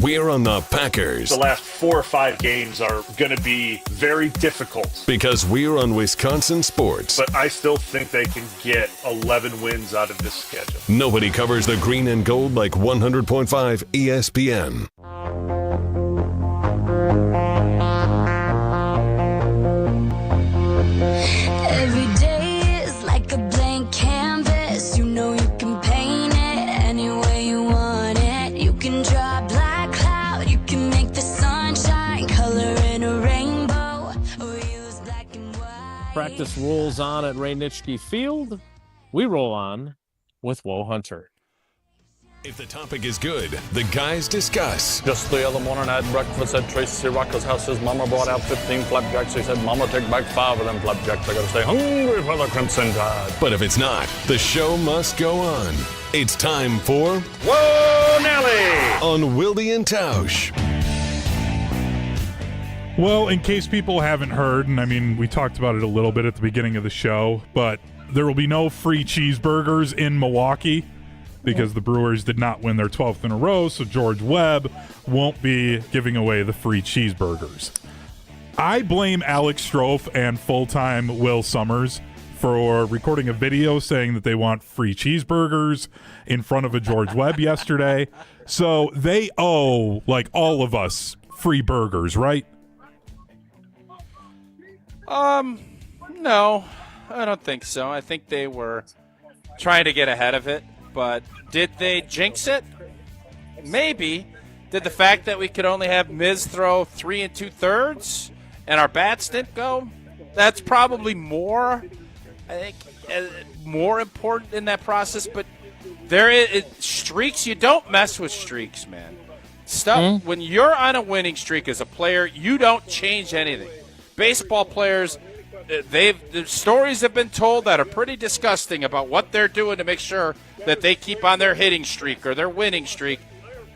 Speaker 3: We're on the Packers.
Speaker 4: The last 4 or 5 games are going to be very difficult.
Speaker 3: Because we're on Wisconsin sports.
Speaker 4: But I still think they can get 11 wins out of this schedule.
Speaker 3: Nobody covers the green and gold like 100.5 ESPN.
Speaker 5: Every day is like a blank canvas. You know you can paint it any way you want it. You can draw a black cloud. You can make the sunshine color in a rainbow. Or use black and white.
Speaker 10: Practice rolls on at Ray Nitschke Field. We roll on with Woe Hunter.
Speaker 3: If the topic is good, the guys discuss.
Speaker 6: Just the other morning I had breakfast at Tracy Rocker's house. His mama brought out 15 flapjacks. He said, Mama, take back 5 of them flapjacks. I gotta stay hungry for the Crimson Tide.
Speaker 3: But if it's not, the show must go on. It's time for
Speaker 4: Whoa, Nelly!
Speaker 3: On Wilde and Tausch.
Speaker 12: Well, in case people haven't heard, and I mean, we talked about it a little bit at the beginning of the show, but there will be no free cheeseburgers in Milwaukee because the Brewers did not win their 12th in a row, so George Webb won't be giving away the free cheeseburgers. I blame Alex Strofe and full-time Will Summers for recording a video saying that they want free cheeseburgers in front of a George Webb yesterday. So they owe, like, all of us free burgers, right?
Speaker 1: No, I don't think so. I think they were trying to get ahead of it, but did they jinx it? Maybe. Did the fact that we could only have Miz throw 3 2/3 and our bats didn't go? That's probably more, I think, more important in that process. But there is streaks. You don't mess with streaks, man. Stuff when you're on a winning streak as a player, you don't change anything. Baseball players, the stories have been told that are pretty disgusting about what they're doing to make sure that they keep on their hitting streak or their winning streak.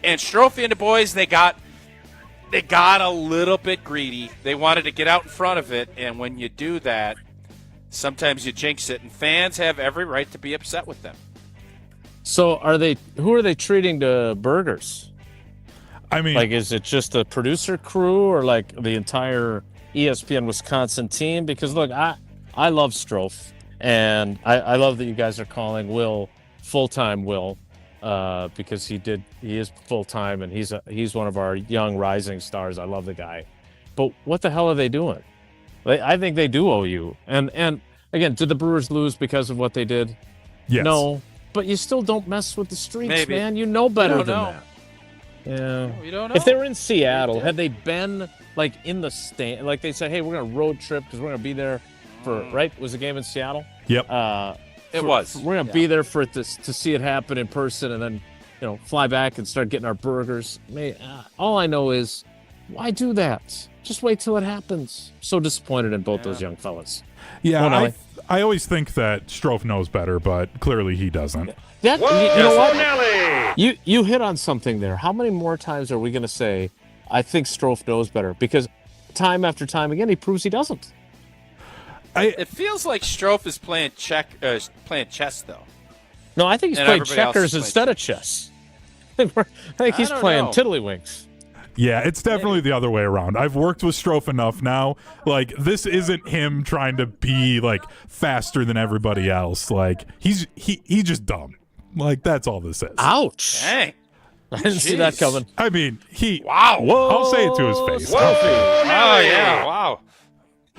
Speaker 1: And Strofe and the boys, they got a little bit greedy. They wanted to get out in front of it, and when you do that, sometimes you jinx it, and fans have every right to be upset with them.
Speaker 10: So who are they treating to burgers?
Speaker 12: I mean,
Speaker 10: like, is it just the producer crew or like the entire ESPN Wisconsin team? Because look, I love Strofe, and I love that you guys are calling Will full-time Will, because he is full-time, and he's one of our young rising stars. I love the guy. But what the hell are they doing? I think they do owe you. And again, did the Brewers lose because of what they did?
Speaker 12: Yes.
Speaker 10: No, but you still don't mess with the streaks,
Speaker 1: Maybe.
Speaker 10: man. You know better than
Speaker 1: know.
Speaker 10: that. Yeah.
Speaker 1: We don't know.
Speaker 10: If they were in Seattle, had they been like in the stand, like they said, hey, we're going to road trip because we're going to be there for, right? Was the game in Seattle?
Speaker 12: Yep.
Speaker 1: It was.
Speaker 10: We're going to be there for it to see it happen in person, and then, fly back and start getting our burgers. All I know is, why do that? Just wait till it happens. So disappointed in both those young fellas.
Speaker 12: Yeah, I always think that Strofe knows better, but clearly he doesn't.
Speaker 10: You know what? You hit on something there. How many more times are we going to say, I think Strofe knows better? Because time after time again, he proves he doesn't.
Speaker 1: It feels like Strofe is playing chess, though.
Speaker 10: No, I think he's playing checkers instead of chess. I think he's playing tiddlywinks.
Speaker 12: Yeah, it's definitely the other way around. I've worked with Strofe enough now. Like, this isn't him trying to be, like, faster than everybody else. Like, he's just dumb. Like, that's all this is.
Speaker 10: Ouch.
Speaker 1: Dang.
Speaker 10: I didn't see that coming.
Speaker 12: I mean,
Speaker 1: Wow.
Speaker 12: I'll say it to his face.
Speaker 1: Whoa, oh, yeah, wow.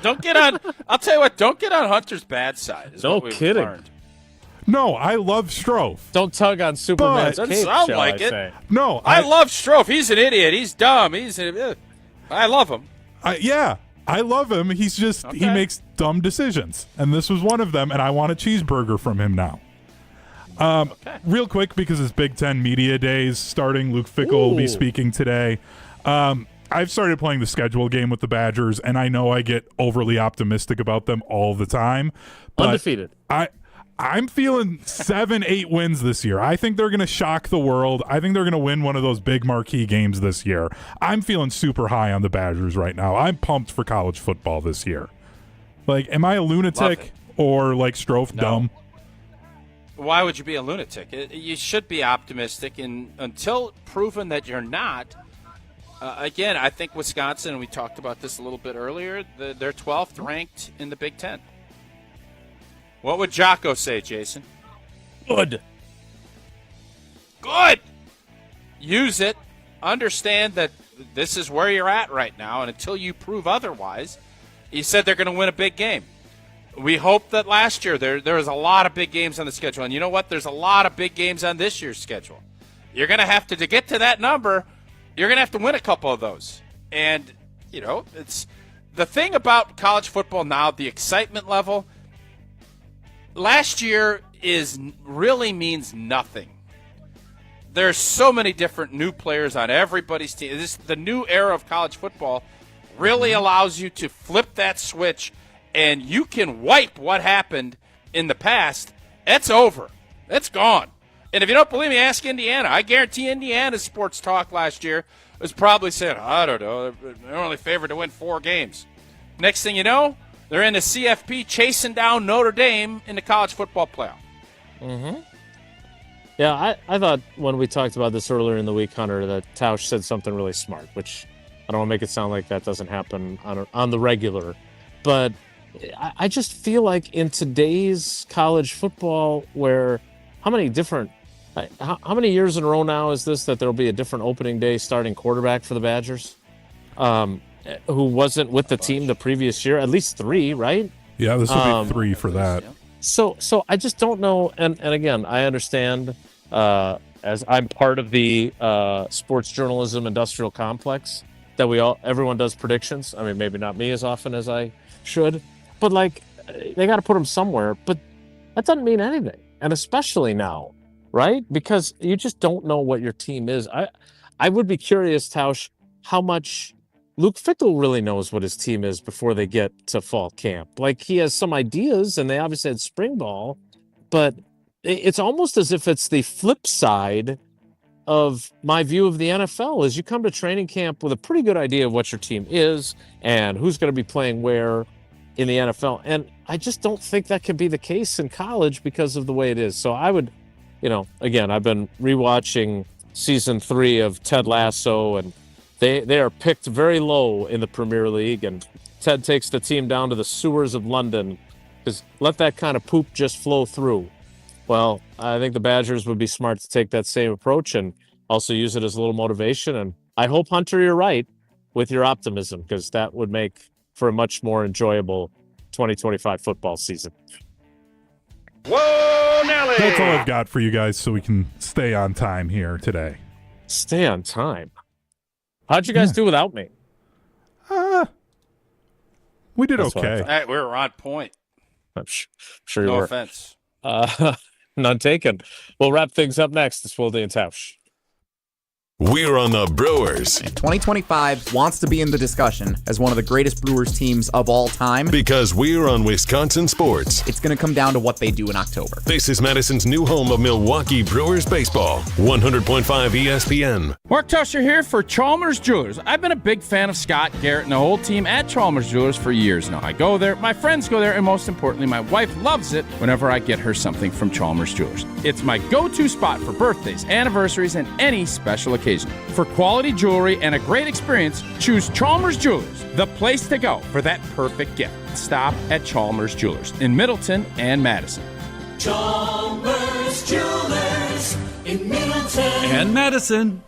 Speaker 1: Don't get on, I'll tell you what, don't get on Hunter's bad side.
Speaker 10: No kidding.
Speaker 12: Learned. No, I love Strofe.
Speaker 10: Don't tug on Superman's
Speaker 1: Doesn't
Speaker 10: cape,
Speaker 1: sound
Speaker 10: shall
Speaker 1: like
Speaker 10: I
Speaker 1: it.
Speaker 10: say.
Speaker 12: No,
Speaker 1: I love Strofe. He's an idiot. He's dumb. I love him.
Speaker 12: I love him. He's just, he makes dumb decisions. And this was one of them, and I want a cheeseburger from him now. Real quick, because it's Big Ten Media Days starting. Luke Fickell will be speaking today. I've started playing the schedule game with the Badgers, and I know I get overly optimistic about them all the time. But
Speaker 10: undefeated.
Speaker 12: I'm feeling 7-8 wins this year. I think they're going to shock the world. I think they're going to win one of those big marquee games this year. I'm feeling super high on the Badgers right now. I'm pumped for college football this year. Like, am I a lunatic or like Strofe dumb?
Speaker 1: Why would you be a lunatic? You should be optimistic, and until proven that you're not. Again, I think Wisconsin, and we talked about this a little bit earlier, they're 12th ranked in the Big Ten. What would Jocko say, Jason?
Speaker 10: Good.
Speaker 1: Good. Use it. Understand that this is where you're at right now, and until you prove otherwise, he said they're going to win a big game. We hope that last year there was a lot of big games on the schedule, and you know what? There's a lot of big games on this year's schedule. You're going to have to get to that number, you're going to have to win a couple of those. And, you know, it's the thing about college football now, the excitement level, last year really means nothing. There's so many different new players on everybody's team. The new era of college football really allows you to flip that switch, and you can wipe what happened in the past. It's over. It's gone. And if you don't believe me, ask Indiana. I guarantee Indiana's sports talk last year was probably saying, I don't know, they're only favored to win 4 games. Next thing you know, they're in the CFP chasing down Notre Dame in the college football playoff.
Speaker 10: Mm-hmm. Yeah, I thought when we talked about this earlier in the week, Hunter, that Tausch said something really smart, which I don't want to make it sound like that doesn't happen on the regular. But I just feel like in today's college football, where how many years in a row now is this that there'll be a different opening day starting quarterback for the Badgers who wasn't with the team the previous year? At least 3, right?
Speaker 12: Yeah, this will be 3 for that.
Speaker 10: So I just don't know. And again, I understand as I'm part of the sports journalism industrial complex that everyone does predictions. I mean, maybe not me as often as I should, but like they got to put them somewhere. But that doesn't mean anything, and especially now, right? Because you just don't know what your team is. I would be curious, Tausch, how much Luke Fickell really knows what his team is before they get to fall camp. Like, he has some ideas, and they obviously had spring ball, but it's almost as if it's the flip side of my view of the NFL. Is you come to training camp with a pretty good idea of what your team is and who's going to be playing where in the NFL. And I just don't think that can be the case in college because of the way it is. So I would, again, I've been rewatching season 3 of Ted Lasso, and they are picked very low in the Premier League, and Ted takes the team down to the sewers of London because let that kind of poop just flow through. Well, I think the Badgers would be smart to take that same approach and also use it as a little motivation. And I hope, Hunter, you're right with your optimism, because that would make for a much more enjoyable 2025 football season.
Speaker 12: Whoa, Nelly! That's all I've got for you guys so we can stay on time here today.
Speaker 10: Stay on time? How'd you guys do without me?
Speaker 12: We did
Speaker 10: That's
Speaker 12: okay.
Speaker 1: We were on point.
Speaker 10: I'm sure you
Speaker 1: No
Speaker 10: were.
Speaker 1: offense.
Speaker 10: None taken. We'll wrap things up next. It's Wilde and Tausch.
Speaker 3: We're on the Brewers.
Speaker 8: 2025 wants to be in the discussion as one of the greatest Brewers teams of all time.
Speaker 3: Because we're on Wisconsin sports.
Speaker 8: It's going to come down to what they do in October.
Speaker 3: This is Madison's new home of Milwaukee Brewers baseball. 100.5 ESPN.
Speaker 18: Mark Tusher here for Chalmers Jewelers. I've been a big fan of Scott, Garrett, and the whole team at Chalmers Jewelers for years now. I go there, my friends go there, and most importantly, my wife loves it whenever I get her something from Chalmers Jewelers. It's my go-to spot for birthdays, anniversaries, and any special occasion. For quality jewelry and a great experience, choose Chalmers Jewelers, the place to go for that perfect gift. Stop at Chalmers Jewelers in Middleton and Madison.
Speaker 14: Chalmers Jewelers in Middleton
Speaker 15: and Madison.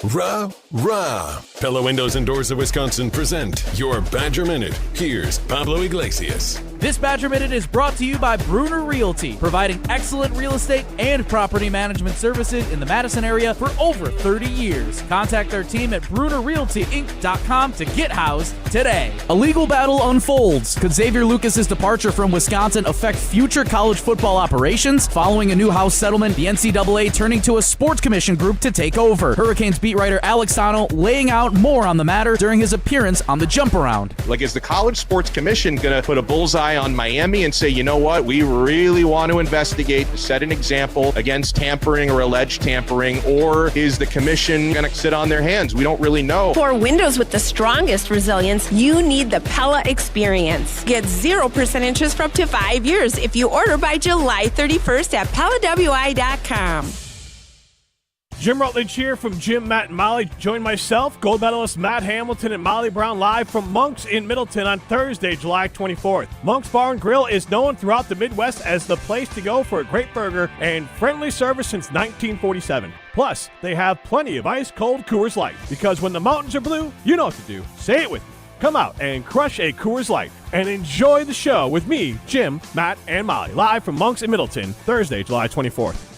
Speaker 3: Rah. Pella Windows and Doors of Wisconsin present your Badger Minute. Here's Pablo Iglesias.
Speaker 16: This Badger Minute is brought to you by Bruner Realty, providing excellent real estate and property management services in the Madison area for over 30 years. Contact their team at BrunerRealtyInc.com to get housed today. A legal battle unfolds. Could Xavier Lucas's departure from Wisconsin affect future college football operations? Following a new House settlement, the NCAA turning to a sports commission group to take over. Hurricanes beat writer Alex Sano laying out more on the matter during his appearance on the Jump Around.
Speaker 2: Like, is the College Sports Commission going to put a bullseye on Miami and say, you know what, we really want to investigate to set an example against tampering or alleged tampering, or is the commission going to sit on their hands? We don't really know.
Speaker 19: For windows with the strongest resilience, you need the Pella experience. Get 0% interest for up to 5 years if you order by July 31st at PellaWI.com.
Speaker 20: Jim Rutledge here from Jim, Matt, and Molly. Join myself, gold medalist Matt Hamilton, and Molly Brown live from Monk's in Middleton on Thursday, July 24th. Monk's Bar and Grill is known throughout the Midwest as the place to go for a great burger and friendly service since 1947. Plus, they have plenty of ice-cold Coors Light, because when the mountains are blue, you know what to do. Say it with me. Come out and crush a Coors Light and enjoy the show with me, Jim, Matt, and Molly, live from Monk's in Middleton, Thursday, July 24th.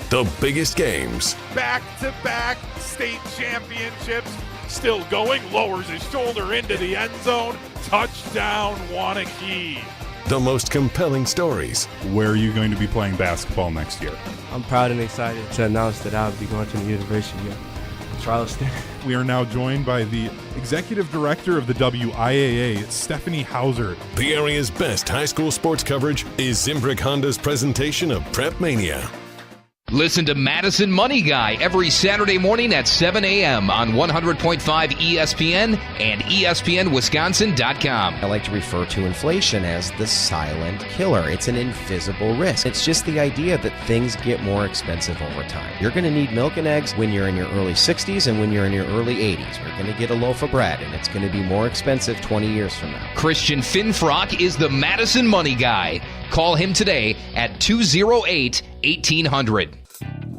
Speaker 3: The biggest games.
Speaker 12: Back-to-back state championships. Still going, lowers his shoulder into the end zone. Touchdown, Wanakee.
Speaker 3: The most compelling stories.
Speaker 12: Where are you going to be playing basketball next year?
Speaker 21: I'm proud and excited to announce that I'll be going to the University of Charleston.
Speaker 12: We are now joined by the Executive Director of the WIAA, Stephanie Hauser.
Speaker 3: The area's best high school sports coverage is Zimbrick Honda's presentation of Prep Mania.
Speaker 23: Listen to Madison Money Guy every Saturday morning at 7 a.m. on 100.5 ESPN and ESPNWisconsin.com.
Speaker 24: I like to refer to inflation as the silent killer. It's an invisible risk. It's just the idea that things get more expensive over time. You're going to need milk and eggs when you're in your early 60s and when you're in your early 80s. You're going to get a loaf of bread, and it's going to be more expensive 20 years from now.
Speaker 23: Christian Finfrock is the Madison Money Guy. Call him today at 208-1800.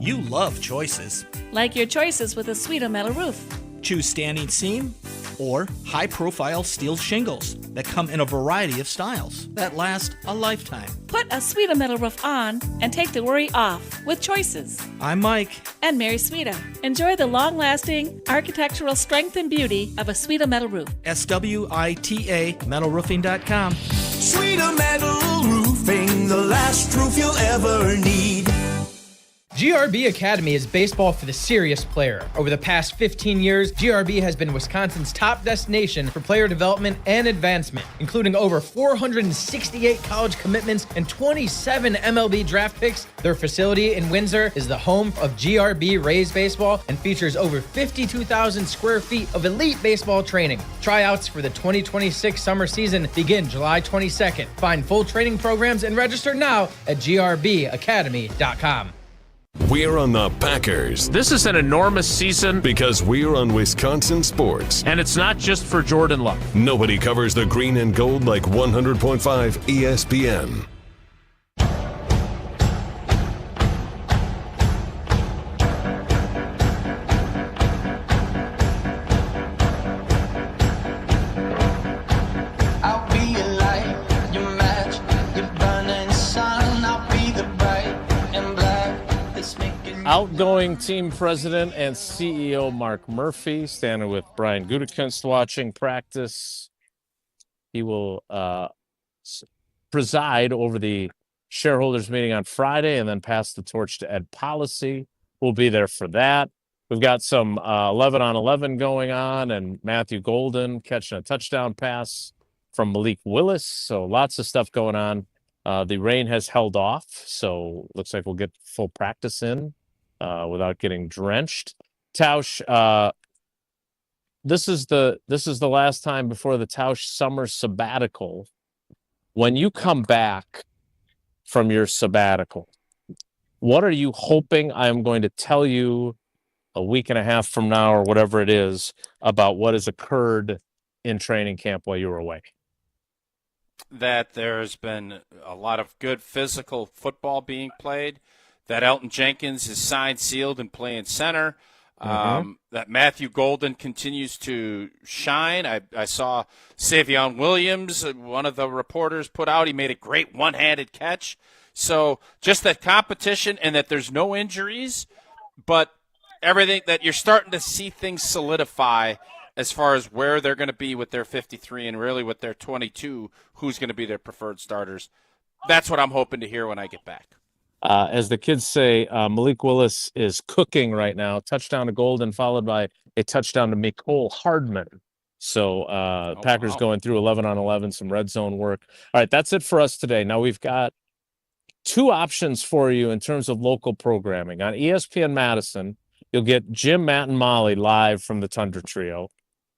Speaker 25: You love choices.
Speaker 28: Like your choices with a Sweeto metal roof.
Speaker 25: Choose standing seam or high-profile steel shingles that come in a variety of styles that last a lifetime.
Speaker 28: Put a Sweeto metal roof on and take the worry off with choices.
Speaker 25: I'm Mike.
Speaker 28: And Mary Sweeto. Enjoy the long-lasting architectural strength and beauty of a Sweeto metal roof.
Speaker 25: SWITA metalroofing.com.
Speaker 14: Sweeto Metal Roofing, the last roof you'll ever need.
Speaker 29: GRB Academy is baseball for the serious player. Over the past 15 years, GRB has been Wisconsin's top destination for player development and advancement, including over 468 college commitments and 27 MLB draft picks. Their facility in Windsor is the home of GRB Rays baseball and features over 52,000 square feet of elite baseball training. Tryouts for the 2026 summer season begin July 22nd. Find full training programs and register now at grbacademy.com.
Speaker 3: We're on the Packers.
Speaker 11: This is an enormous season
Speaker 3: because we're on Wisconsin sports.
Speaker 11: And it's not just for Jordan Love.
Speaker 3: Nobody covers the green and gold like 100.5 ESPN.
Speaker 10: Outgoing team president and CEO Mark Murphy standing with Brian Gutekunst watching practice. He will preside over the shareholders meeting on Friday and then pass the torch to Ed Policy. We'll be there for that. We've got some 11-on-11 going on, and Matthew Golden catching a touchdown pass from Malik Willis. So lots of stuff going on. The rain has held off, so looks like we'll get full practice in without getting drenched. Tausch, this is the last time before the Tausch summer sabbatical. When you come back from your sabbatical, what are you hoping I'm going to tell you a week and a half from now or whatever it is about what has occurred in training camp while you were away?
Speaker 1: That there's been a lot of good physical football being played, that Elton Jenkins is signed, sealed, and playing center, That Matthew Golden continues to shine. I saw Savion Williams, one of the reporters, put out. He made a great one-handed catch. So just that competition and that there's no injuries, but everything that you're starting to see things solidify as far as where they're going to be with their 53 and really with their 22, who's going to be their preferred starters. That's what I'm hoping to hear when I get back.
Speaker 10: As the kids say, Malik Willis is cooking right now. Touchdown to Golden, followed by a touchdown to Mecole Hardman. So Packers going through 11 on 11, some red zone work. All right, that's it for us today. Now we've got two options for you in terms of local programming. On ESPN Madison, you'll get Jim, Matt, and Molly live from the Tundra Trio.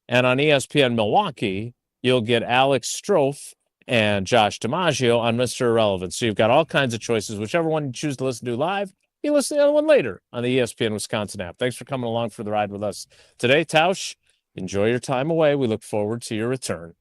Speaker 10: And on ESPN Milwaukee, you'll get Alex Strofe and Josh DiMaggio on Mr. Irrelevant. So you've got all kinds of choices. Whichever one you choose to listen to live, you listen to the other one later on the ESPN Wisconsin app. Thanks for coming along for the ride with us today. Tausch, enjoy your time away. We look forward to your return.